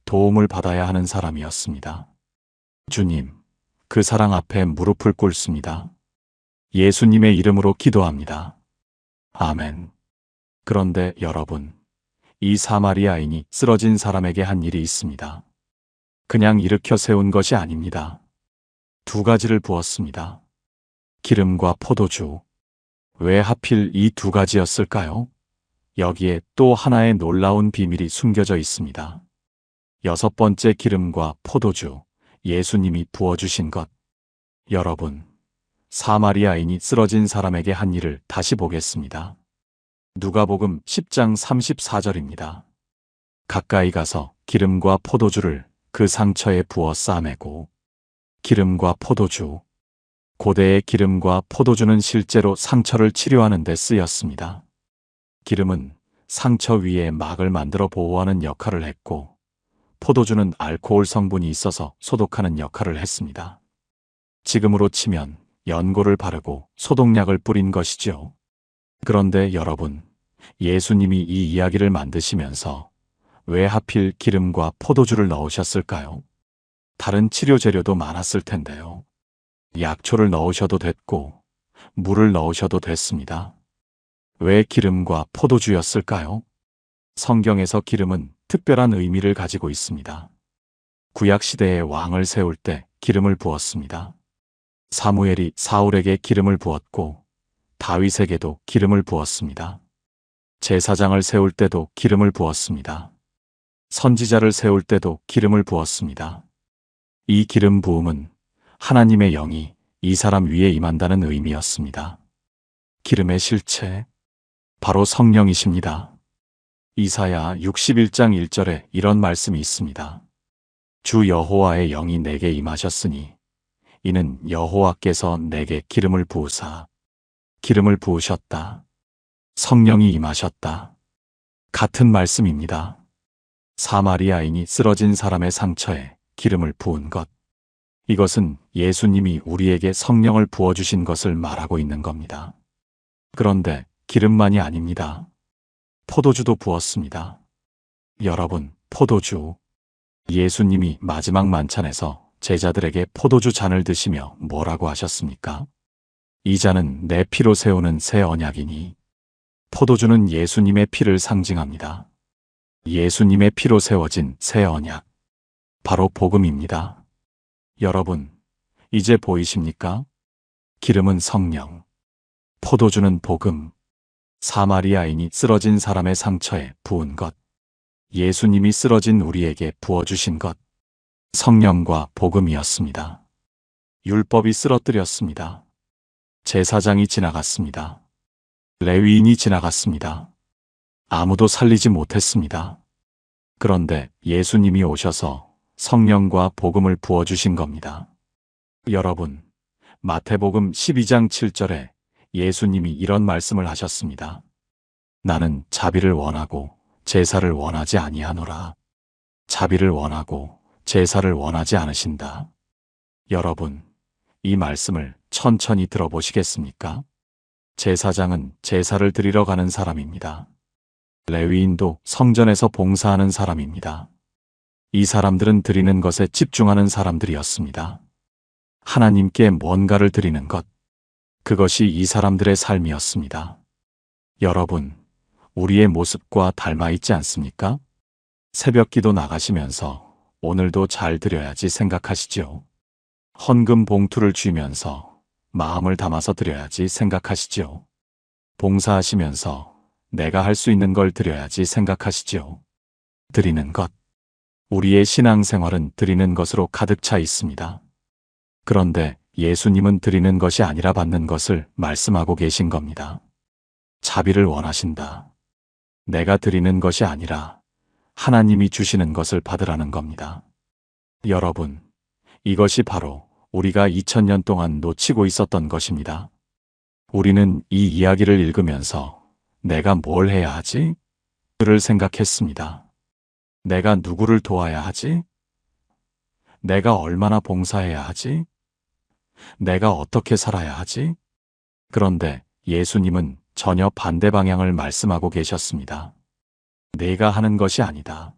도움을 받아야 하는 사람이었습니다. 주님, 그 사랑 앞에 무릎을 꿇습니다. 예수님의 이름으로 기도합니다. 아멘. 그런데 여러분, 이 사마리아인이 쓰러진 사람에게 한 일이 있습니다. 그냥 일으켜 세운 것이 아닙니다. 2가지를 부었습니다. 기름과 포도주. 왜 하필 이 2가지였을까요? 여기에 또 하나의 놀라운 비밀이 숨겨져 있습니다. 6번째 기름과 포도주, 예수님이 부어주신 것. 여러분, 사마리아인이 쓰러진 사람에게 한 일을 다시 보겠습니다. 누가복음 10장 34절입니다. 가까이 가서 기름과 포도주를 그 상처에 부어 싸매고. 기름과 포도주. 고대의 기름과 포도주는 실제로 상처를 치료하는 데 쓰였습니다. 기름은 상처 위에 막을 만들어 보호하는 역할을 했고, 포도주는 알코올 성분이 있어서 소독하는 역할을 했습니다. 지금으로 치면 연고를 바르고 소독약을 뿌린 것이죠. 그런데 여러분, 예수님이 이 이야기를 만드시면서 왜 하필 기름과 포도주를 넣으셨을까요? 다른 치료 재료도 많았을 텐데요. 약초를 넣으셔도 됐고 물을 넣으셔도 됐습니다. 왜 기름과 포도주였을까요? 성경에서 기름은 특별한 의미를 가지고 있습니다. 구약시대에 왕을 세울 때 기름을 부었습니다. 사무엘이 사울에게 기름을 부었고 다윗에게도 기름을 부었습니다. 제사장을 세울 때도 기름을 부었습니다. 선지자를 세울 때도 기름을 부었습니다. 이 기름 부음은 하나님의 영이 이 사람 위에 임한다는 의미였습니다. 기름의 실체, 바로 성령이십니다. 이사야 61장 1절에 이런 말씀이 있습니다. 주 여호와의 영이 내게 임하셨으니 이는 여호와께서 내게 기름을 부으사. 기름을 부으셨다. 성령이 임하셨다. 같은 말씀입니다. 사마리아인이 쓰러진 사람의 상처에 기름을 부은 것. 이것은 예수님이 우리에게 성령을 부어주신 것을 말하고 있는 겁니다. 그런데 기름만이 아닙니다. 포도주도 부었습니다. 여러분, 포도주. 예수님이 마지막 만찬에서 제자들에게 포도주 잔을 드시며 뭐라고 하셨습니까? 이 잔은 내 피로 세우는 새 언약이니. 포도주는 예수님의 피를 상징합니다. 예수님의 피로 세워진 새 언약. 바로 복음입니다. 여러분, 이제 보이십니까? 기름은 성령, 포도주는 복음. 사마리아인이 쓰러진 사람의 상처에 부은 것, 예수님이 쓰러진 우리에게 부어주신 것, 성령과 복음이었습니다. 율법이 쓰러뜨렸습니다. 제사장이 지나갔습니다. 레위인이 지나갔습니다. 아무도 살리지 못했습니다. 그런데 예수님이 오셔서 성령과 복음을 부어주신 겁니다. 여러분, 마태복음 12장 7절에 예수님이 이런 말씀을 하셨습니다. 나는 자비를 원하고 제사를 원하지 아니하노라. 자비를 원하고 제사를 원하지 않으신다. 여러분, 이 말씀을 천천히 들어보시겠습니까? 제사장은 제사를 드리러 가는 사람입니다. 레위인도 성전에서 봉사하는 사람입니다. 이 사람들은 드리는 것에 집중하는 사람들이었습니다. 하나님께 뭔가를 드리는 것, 그것이 이 사람들의 삶이었습니다. 여러분, 우리의 모습과 닮아 있지 않습니까? 새벽기도 나가시면서 오늘도 잘 드려야지 생각하시지요. 헌금 봉투를 쥐면서 마음을 담아서 드려야지 생각하시지요. 봉사하시면서 내가 할 수 있는 걸 드려야지 생각하시지요. 드리는 것. 우리의 신앙생활은 드리는 것으로 가득 차 있습니다. 그런데 예수님은 드리는 것이 아니라 받는 것을 말씀하고 계신 겁니다. 자비를 원하신다. 내가 드리는 것이 아니라 하나님이 주시는 것을 받으라는 겁니다. 여러분, 이것이 바로 우리가 2000년 동안 놓치고 있었던 것입니다. 우리는 이 이야기를 읽으면서 내가 뭘 해야 하지? 를 생각했습니다. 내가 누구를 도와야 하지? 내가 얼마나 봉사해야 하지? 내가 어떻게 살아야 하지? 그런데 예수님은 전혀 반대 방향을 말씀하고 계셨습니다. 내가 하는 것이 아니다.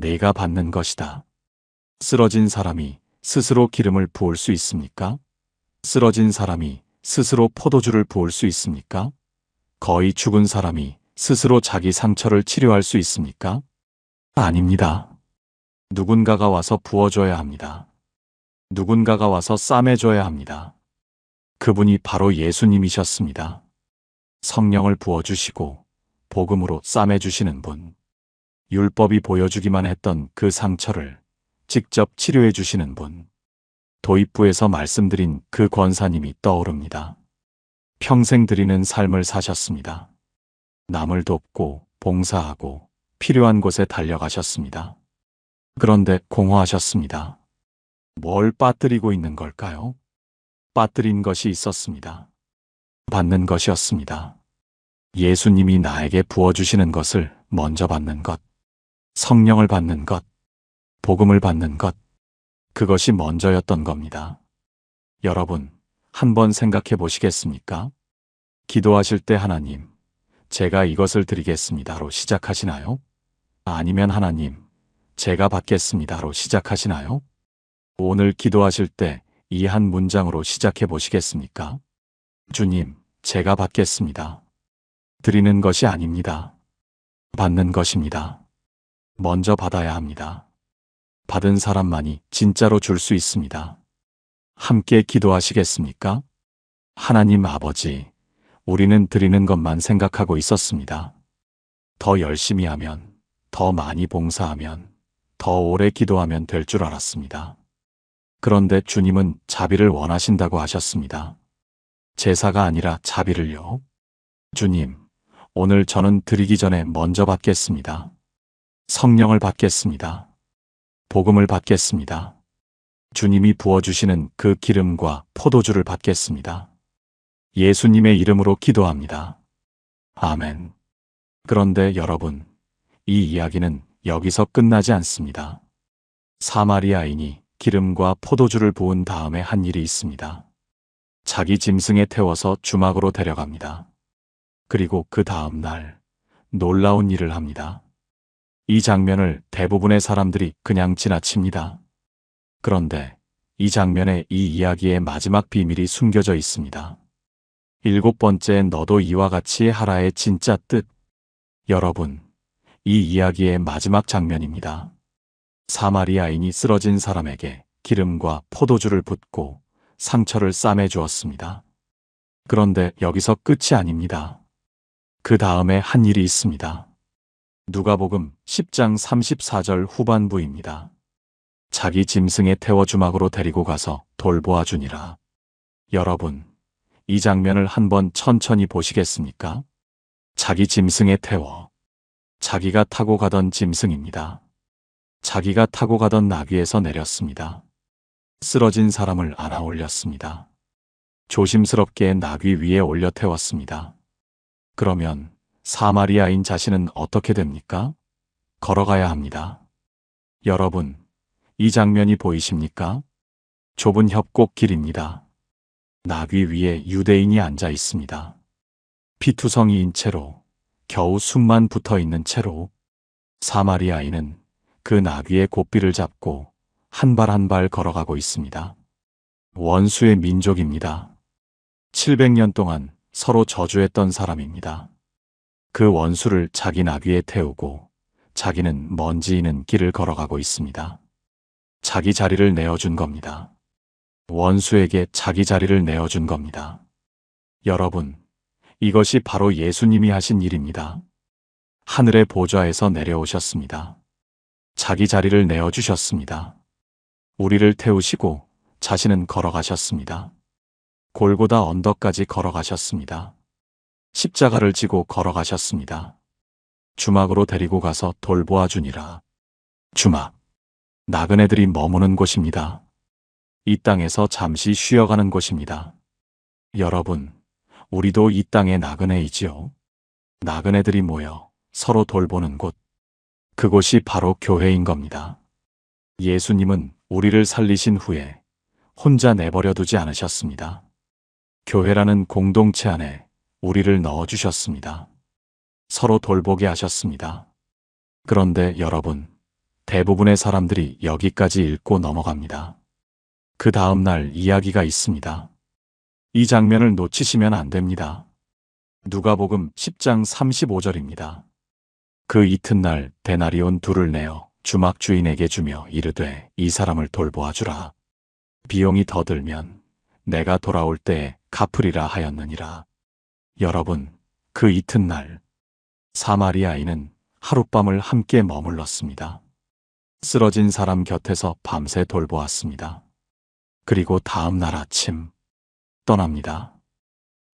내가 받는 것이다. 쓰러진 사람이 스스로 기름을 부을 수 있습니까? 쓰러진 사람이 스스로 포도주를 부을 수 있습니까? 거의 죽은 사람이 스스로 자기 상처를 치료할 수 있습니까? 아닙니다. 누군가가 와서 부어줘야 합니다. 누군가가 와서 싸매줘야 합니다. 그분이 바로 예수님이셨습니다. 성령을 부어주시고 복음으로 싸매주시는 분. 율법이 보여주기만 했던 그 상처를 직접 치료해 주시는 분. 도입부에서 말씀드린 그 권사님이 떠오릅니다. 평생 드리는 삶을 사셨습니다. 남을 돕고 봉사하고 필요한 곳에 달려가셨습니다. 그런데 공허하셨습니다. 뭘 빠뜨리고 있는 걸까요? 빠뜨린 것이 있었습니다. 받는 것이었습니다. 예수님이 나에게 부어주시는 것을 먼저 받는 것, 성령을 받는 것, 복음을 받는 것, 그것이 먼저였던 겁니다. 여러분, 한번 생각해 보시겠습니까? 기도하실 때 하나님, 제가 이것을 드리겠습니다로 시작하시나요? 아니면 하나님, 제가 받겠습니다로 시작하시나요? 오늘 기도하실 때 이 한 문장으로 시작해 보시겠습니까? 주님, 제가 받겠습니다. 드리는 것이 아닙니다. 받는 것입니다. 먼저 받아야 합니다. 받은 사람만이 진짜로 줄 수 있습니다. 함께 기도하시겠습니까? 하나님 아버지, 우리는 드리는 것만 생각하고 있었습니다. 더 열심히 하면, 더 많이 봉사하면, 더 오래 기도하면 될 줄 알았습니다. 그런데 주님은 자비를 원하신다고 하셨습니다. 제사가 아니라 자비를요. 주님, 오늘 저는 드리기 전에 먼저 받겠습니다. 성령을 받겠습니다. 복음을 받겠습니다. 주님이 부어주시는 그 기름과 포도주를 받겠습니다. 예수님의 이름으로 기도합니다. 아멘. 그런데 여러분, 이 이야기는 여기서 끝나지 않습니다. 사마리아인이 기름과 포도주를 부은 다음에 한 일이 있습니다. 자기 짐승에 태워서 주막으로 데려갑니다. 그리고 그 다음 날 놀라운 일을 합니다. 이 장면을 대부분의 사람들이 그냥 지나칩니다. 그런데 이 장면에 이 이야기의 마지막 비밀이 숨겨져 있습니다. 7번째 너도 이와 같이 하라의 진짜 뜻. 여러분, 이 이야기의 마지막 장면입니다. 사마리아인이 쓰러진 사람에게 기름과 포도주를 붓고 상처를 싸매 주었습니다. 그런데 여기서 끝이 아닙니다. 그 다음에 한 일이 있습니다. 누가복음 10장 34절 후반부입니다. 자기 짐승에 태워 주막으로 데리고 가서 돌보아 주니라. 여러분, 이 장면을 한번 천천히 보시겠습니까? 자기 짐승에 태워. 자기가 타고 가던 짐승입니다. 자기가 타고 가던 나귀에서 내렸습니다. 쓰러진 사람을 안아 올렸습니다. 조심스럽게 나귀 위에 올려 태웠습니다. 그러면 사마리아인 자신은 어떻게 됩니까? 걸어가야 합니다. 여러분, 이 장면이 보이십니까? 좁은 협곡길입니다. 나귀 위에 유대인이 앉아 있습니다. 피투성이인 채로, 겨우 숨만 붙어 있는 채로 사마리아인은 그 나귀의 고삐를 잡고 한 발 한 발 걸어가고 있습니다. 원수의 민족입니다. 700년 동안 서로 저주했던 사람입니다. 그 원수를 자기 나귀에 태우고 자기는 먼지이는 길을 걸어가고 있습니다. 자기 자리를 내어준 겁니다. 원수에게 자기 자리를 내어준 겁니다. 여러분, 이것이 바로 예수님이 하신 일입니다. 하늘의 보좌에서 내려오셨습니다. 자기 자리를 내어주셨습니다. 우리를 태우시고 자신은 걸어가셨습니다. 골고다 언덕까지 걸어가셨습니다. 십자가를 지고 걸어가셨습니다. 주막으로 데리고 가서 돌보아 주니라. 주막, 나그네들이 머무는 곳입니다. 이 땅에서 잠시 쉬어가는 곳입니다. 여러분, 우리도 이 땅의 나그네이지요. 나그네들이 모여 서로 돌보는 곳, 그곳이 바로 교회인 겁니다. 예수님은 우리를 살리신 후에 혼자 내버려 두지 않으셨습니다. 교회라는 공동체 안에 우리를 넣어주셨습니다. 서로 돌보게 하셨습니다. 그런데 여러분, 대부분의 사람들이 여기까지 읽고 넘어갑니다. 그 다음 날 이야기가 있습니다. 이 장면을 놓치시면 안 됩니다. 누가복음 10장 35절입니다. 그 이튿날 데나리온 둘을 내어 주막 주인에게 주며 이르되 이 사람을 돌보아 주라. 비용이 더 들면 내가 돌아올 때에 갚으리라 하였느니라. 여러분, 그 이튿날 사마리아인은 하룻밤을 함께 머물렀습니다. 쓰러진 사람 곁에서 밤새 돌보았습니다. 그리고 다음 날 아침 떠납니다.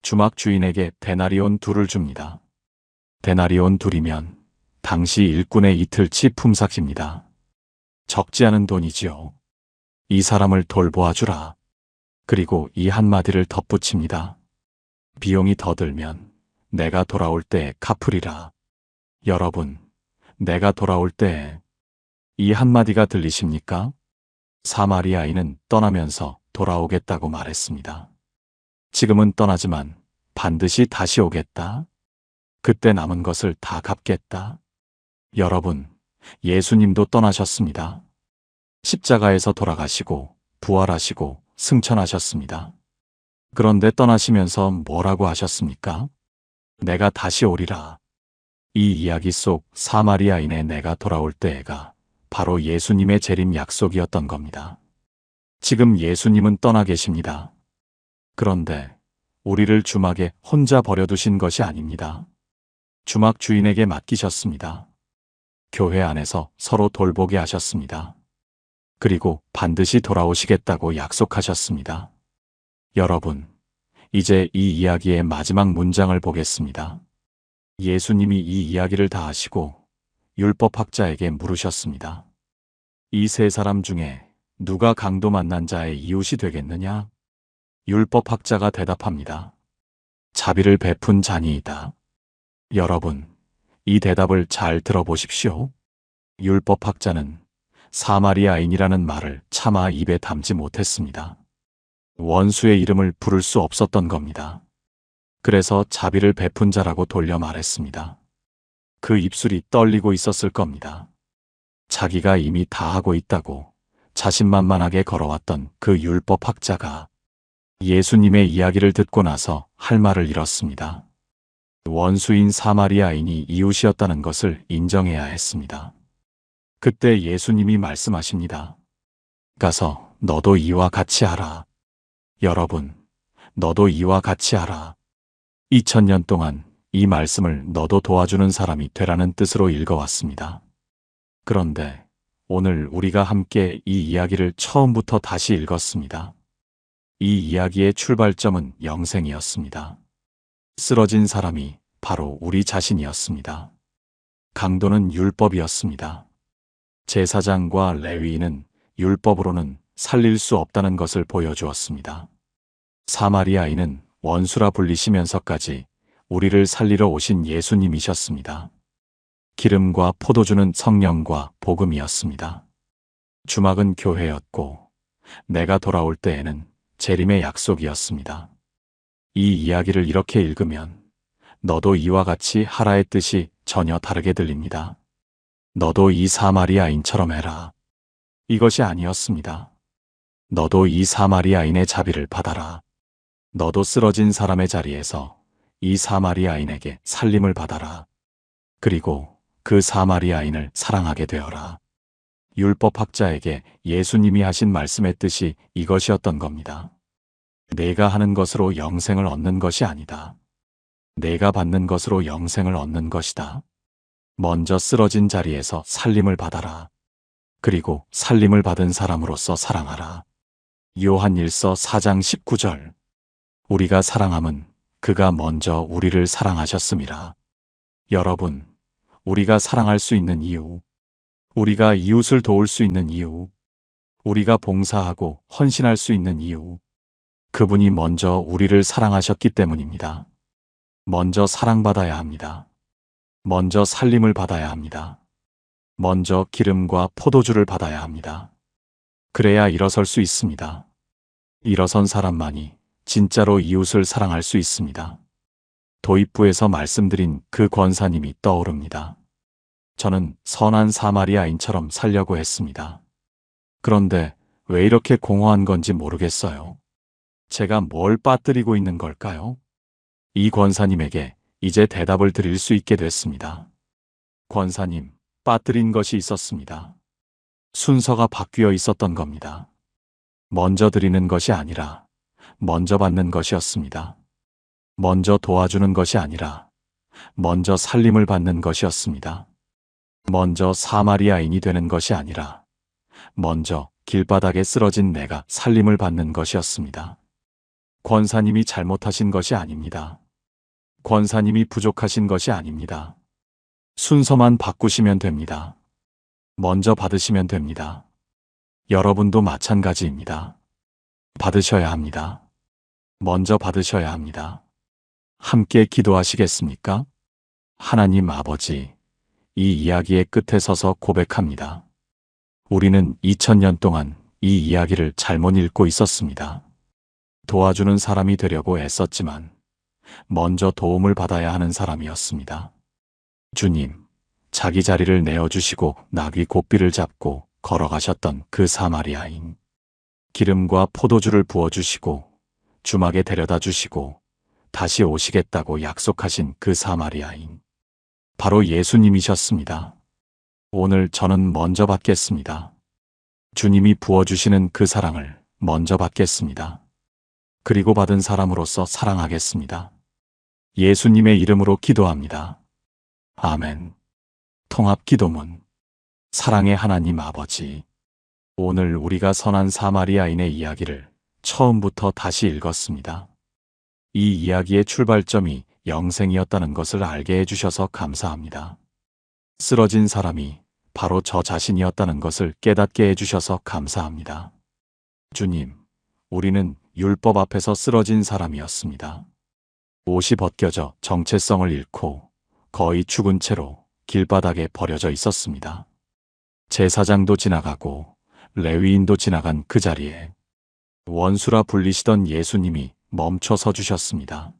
주막 주인에게 데나리온 둘을 줍니다. 데나리온 둘이면 당시 일꾼의 이틀치 품삯입니다. 적지 않은 돈이지요. 이 사람을 돌보아 주라. 그리고 이 한마디를 덧붙입니다. 비용이 더 들면 내가 돌아올 때에 갚으리라. 여러분, 내가 돌아올 때에 이 한마디가 들리십니까? 사마리아인은 떠나면서 돌아오겠다고 말했습니다. 지금은 떠나지만 반드시 다시 오겠다. 그때 남은 것을 다 갚겠다. 여러분, 예수님도 떠나셨습니다. 십자가에서 돌아가시고 부활하시고 승천하셨습니다. 그런데 떠나시면서 뭐라고 하셨습니까? 내가 다시 오리라. 이 이야기 속 사마리아인의 내가 돌아올 때가 바로 예수님의 재림 약속이었던 겁니다. 지금 예수님은 떠나 계십니다. 그런데 우리를 주막에 혼자 버려두신 것이 아닙니다. 주막 주인에게 맡기셨습니다. 교회 안에서 서로 돌보게 하셨습니다. 그리고 반드시 돌아오시겠다고 약속하셨습니다. 여러분, 이제 이 이야기의 마지막 문장을 보겠습니다. 예수님이 이 이야기를 다 하시고 율법학자에게 물으셨습니다. 이 세 사람 중에 누가 강도 만난 자의 이웃이 되겠느냐? 율법학자가 대답합니다. 자비를 베푼 자니이다. 여러분, 이 대답을 잘 들어보십시오. 율법학자는 사마리아인이라는 말을 차마 입에 담지 못했습니다. 원수의 이름을 부를 수 없었던 겁니다. 그래서 자비를 베푼 자라고 돌려 말했습니다. 그 입술이 떨리고 있었을 겁니다. 자기가 이미 다 하고 있다고 자신만만하게 걸어왔던 그 율법학자가 예수님의 이야기를 듣고 나서 할 말을 잃었습니다. 원수인 사마리아인이 이웃이었다는 것을 인정해야 했습니다. 그때 예수님이 말씀하십니다. 가서 너도 이와 같이 하라. 여러분, 너도 이와 같이 하라. 2000년 동안 이 말씀을 너도 도와주는 사람이 되라는 뜻으로 읽어왔습니다. 그런데 오늘 우리가 함께 이 이야기를 처음부터 다시 읽었습니다. 이 이야기의 출발점은 영생이었습니다. 쓰러진 사람이 바로 우리 자신이었습니다. 강도는 율법이었습니다. 제사장과 레위인은 율법으로는 살릴 수 없다는 것을 보여주었습니다. 사마리아인은 원수라 불리시면서까지 우리를 살리러 오신 예수님이셨습니다. 기름과 포도주는 성령과 복음이었습니다. 주막은 교회였고 내가 돌아올 때에는 재림의 약속이었습니다. 이 이야기를 이렇게 읽으면 너도 이와 같이 하라의 뜻이 전혀 다르게 들립니다. 너도 이 사마리아인처럼 해라. 이것이 아니었습니다. 너도 이 사마리아인의 자비를 받아라. 너도 쓰러진 사람의 자리에서 이 사마리아인에게 살림을 받아라. 그리고 그 사마리아인을 사랑하게 되어라. 율법학자에게 예수님이 하신 말씀의 뜻이 이것이었던 겁니다. 내가 하는 것으로 영생을 얻는 것이 아니다. 내가 받는 것으로 영생을 얻는 것이다. 먼저 쓰러진 자리에서 살림을 받아라. 그리고 살림을 받은 사람으로서 사랑하라. 요한일서 4장 19절. 우리가 사랑함은 그가 먼저 우리를 사랑하셨음이라. 여러분, 우리가 사랑할 수 있는 이유, 우리가 이웃을 도울 수 있는 이유, 우리가 봉사하고 헌신할 수 있는 이유, 그분이 먼저 우리를 사랑하셨기 때문입니다. 먼저 사랑받아야 합니다. 먼저 살림을 받아야 합니다. 먼저 기름과 포도주를 받아야 합니다. 그래야 일어설 수 있습니다. 일어선 사람만이 진짜로 이웃을 사랑할 수 있습니다. 도입부에서 말씀드린 그 권사님이 떠오릅니다. 저는 선한 사마리아인처럼 살려고 했습니다. 그런데 왜 이렇게 공허한 건지 모르겠어요. 제가 뭘 빠뜨리고 있는 걸까요? 이 권사님에게 이제 대답을 드릴 수 있게 됐습니다. 권사님, 빠뜨린 것이 있었습니다. 순서가 바뀌어 있었던 겁니다. 먼저 드리는 것이 아니라 먼저 받는 것이었습니다. 먼저 도와주는 것이 아니라 먼저 살림을 받는 것이었습니다. 먼저 사마리아인이 되는 것이 아니라 먼저 길바닥에 쓰러진 내가 살림을 받는 것이었습니다. 권사님이 잘못하신 것이 아닙니다. 권사님이 부족하신 것이 아닙니다. 순서만 바꾸시면 됩니다. 먼저 받으시면 됩니다. 여러분도 마찬가지입니다. 받으셔야 합니다. 먼저 받으셔야 합니다. 함께 기도하시겠습니까? 하나님 아버지, 이 이야기의 끝에 서서 고백합니다. 우리는 2000년 동안 이 이야기를 잘못 읽고 있었습니다. 도와주는 사람이 되려고 애썼지만 먼저 도움을 받아야 하는 사람이었습니다. 주님, 자기 자리를 내어주시고 나귀 고삐를 잡고 걸어가셨던 그 사마리아인. 기름과 포도주를 부어주시고 주막에 데려다 주시고 다시 오시겠다고 약속하신 그 사마리아인. 바로 예수님이셨습니다. 오늘 저는 먼저 받겠습니다. 주님이 부어주시는 그 사랑을 먼저 받겠습니다. 그리고 받은 사람으로서 사랑하겠습니다. 예수님의 이름으로 기도합니다. 아멘. 통합기도문. 사랑의 하나님 아버지, 오늘 우리가 선한 사마리아인의 이야기를 처음부터 다시 읽었습니다. 이 이야기의 출발점이 영생이었다는 것을 알게 해주셔서 감사합니다. 쓰러진 사람이 바로 저 자신이었다는 것을 깨닫게 해주셔서 감사합니다. 주님, 우리는 율법 앞에서 쓰러진 사람이었습니다. 옷이 벗겨져 정체성을 잃고 거의 죽은 채로 길바닥에 버려져 있었습니다. 제사장도 지나가고 레위인도 지나간 그 자리에 원수라 불리시던 예수님이 멈춰 서 주셨습니다.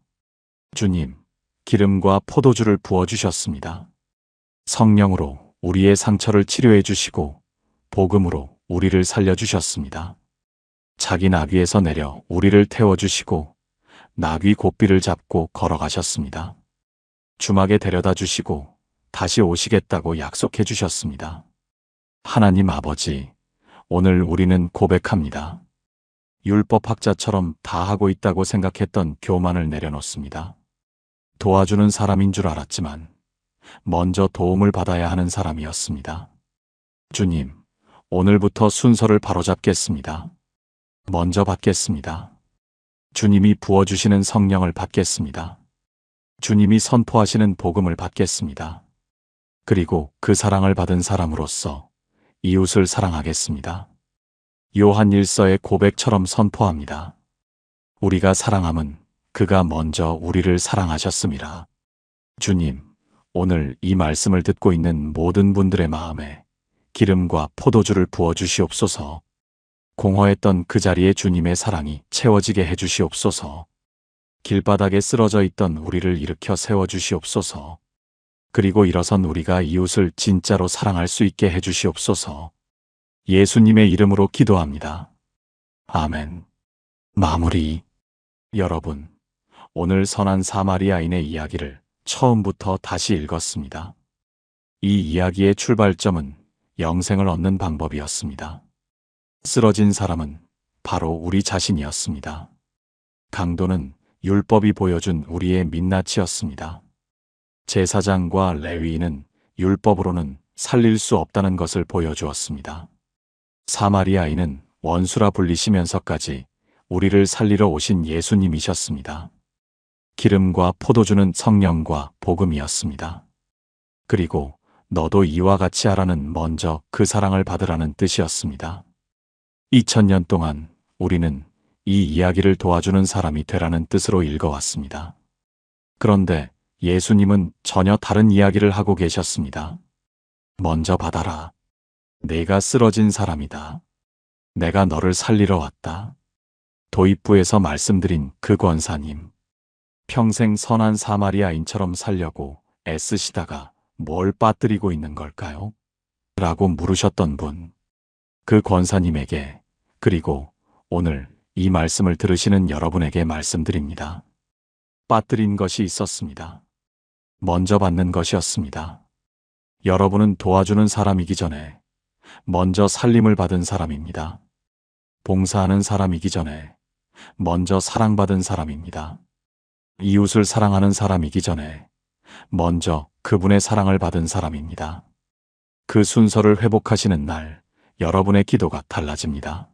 주님, 기름과 포도주를 부어주셨습니다. 성령으로 우리의 상처를 치료해 주시고 복음으로 우리를 살려주셨습니다. 자기 나귀에서 내려 우리를 태워주시고 나귀 고삐를 잡고 걸어가셨습니다. 주막에 데려다 주시고 다시 오시겠다고 약속해 주셨습니다. 하나님 아버지, 오늘 우리는 고백합니다. 율법학자처럼 다 하고 있다고 생각했던 교만을 내려놓습니다. 도와주는 사람인 줄 알았지만 먼저 도움을 받아야 하는 사람이었습니다. 주님, 오늘부터 순서를 바로잡겠습니다. 먼저 받겠습니다. 주님이 부어주시는 성령을 받겠습니다. 주님이 선포하시는 복음을 받겠습니다. 그리고 그 사랑을 받은 사람으로서 이웃을 사랑하겠습니다. 요한일서의 고백처럼 선포합니다. 우리가 사랑함은 그가 먼저 우리를 사랑하셨음이라. 주님, 오늘 이 말씀을 듣고 있는 모든 분들의 마음에 기름과 포도주를 부어주시옵소서. 공허했던 그 자리에 주님의 사랑이 채워지게 해주시옵소서. 길바닥에 쓰러져 있던 우리를 일으켜 세워주시옵소서. 그리고 일어선 우리가 이웃을 진짜로 사랑할 수 있게 해주시옵소서. 예수님의 이름으로 기도합니다. 아멘. 마무리. 여러분, 오늘 선한 사마리아인의 이야기를 처음부터 다시 읽었습니다. 이 이야기의 출발점은 영생을 얻는 방법이었습니다. 쓰러진 사람은 바로 우리 자신이었습니다. 강도는 율법이 보여준 우리의 민낯이었습니다. 제사장과 레위인은 율법으로는 살릴 수 없다는 것을 보여주었습니다. 사마리아인은 원수라 불리시면서까지 우리를 살리러 오신 예수님이셨습니다. 기름과 포도주는 성령과 복음이었습니다. 그리고 너도 이와 같이 하라는 먼저 그 사랑을 받으라는 뜻이었습니다. 2000년 동안 우리는 이 이야기를 도와주는 사람이 되라는 뜻으로 읽어왔습니다. 그런데 예수님은 전혀 다른 이야기를 하고 계셨습니다. 먼저 받아라. 내가 쓰러진 사람이다. 내가 너를 살리러 왔다. 도입부에서 말씀드린 그 권사님. 평생 선한 사마리아인처럼 살려고 애쓰시다가 뭘 빠뜨리고 있는 걸까요? 라고 물으셨던 분. 그 권사님에게, 그리고 오늘 이 말씀을 들으시는 여러분에게 말씀드립니다. 빠뜨린 것이 있었습니다. 먼저 받는 것이었습니다. 여러분은 도와주는 사람이기 전에 먼저 살림을 받은 사람입니다. 봉사하는 사람이기 전에 먼저 사랑받은 사람입니다. 이웃을 사랑하는 사람이기 전에 먼저 그분의 사랑을 받은 사람입니다. 그 순서를 회복하시는 날, 여러분의 기도가 달라집니다.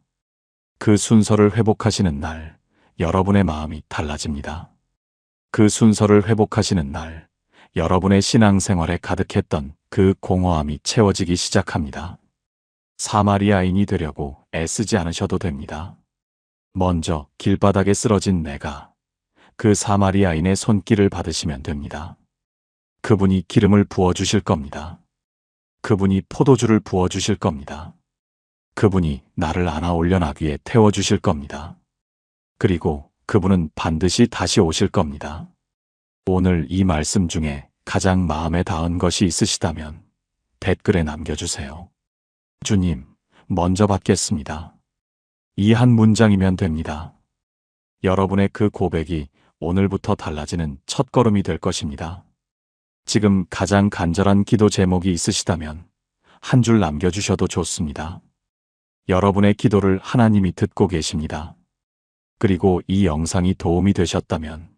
그 순서를 회복하시는 날, 여러분의 마음이 달라집니다. 그 순서를 회복하시는 날, 여러분의 신앙생활에 가득했던 그 공허함이 채워지기 시작합니다. 사마리아인이 되려고 애쓰지 않으셔도 됩니다. 먼저 길바닥에 쓰러진 내가 그 사마리아인의 손길을 받으시면 됩니다. 그분이 기름을 부어주실 겁니다. 그분이 포도주를 부어주실 겁니다. 그분이 나를 안아 올려 나귀에 태워주실 겁니다. 그리고 그분은 반드시 다시 오실 겁니다. 오늘 이 말씀 중에 가장 마음에 닿은 것이 있으시다면 댓글에 남겨주세요. 주님, 먼저 받겠습니다. 이 한 문장이면 됩니다. 여러분의 그 고백이 오늘부터 달라지는 첫걸음이 될 것입니다. 지금 가장 간절한 기도 제목이 있으시다면 한 줄 남겨주셔도 좋습니다. 여러분의 기도를 하나님이 듣고 계십니다. 그리고 이 영상이 도움이 되셨다면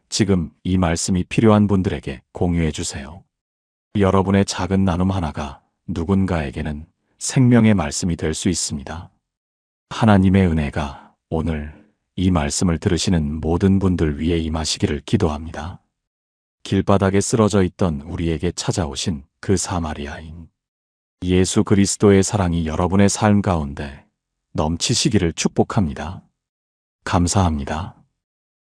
지금 이 말씀이 필요한 분들에게 공유해 주세요. 여러분의 작은 나눔 하나가 누군가에게는 생명의 말씀이 될 수 있습니다. 하나님의 은혜가 오늘 이 말씀을 들으시는 모든 분들 위에 임하시기를 기도합니다. 길바닥에 쓰러져 있던 우리에게 찾아오신 그 사마리아인. 예수 그리스도의 사랑이 여러분의 삶 가운데 넘치시기를 축복합니다. 감사합니다.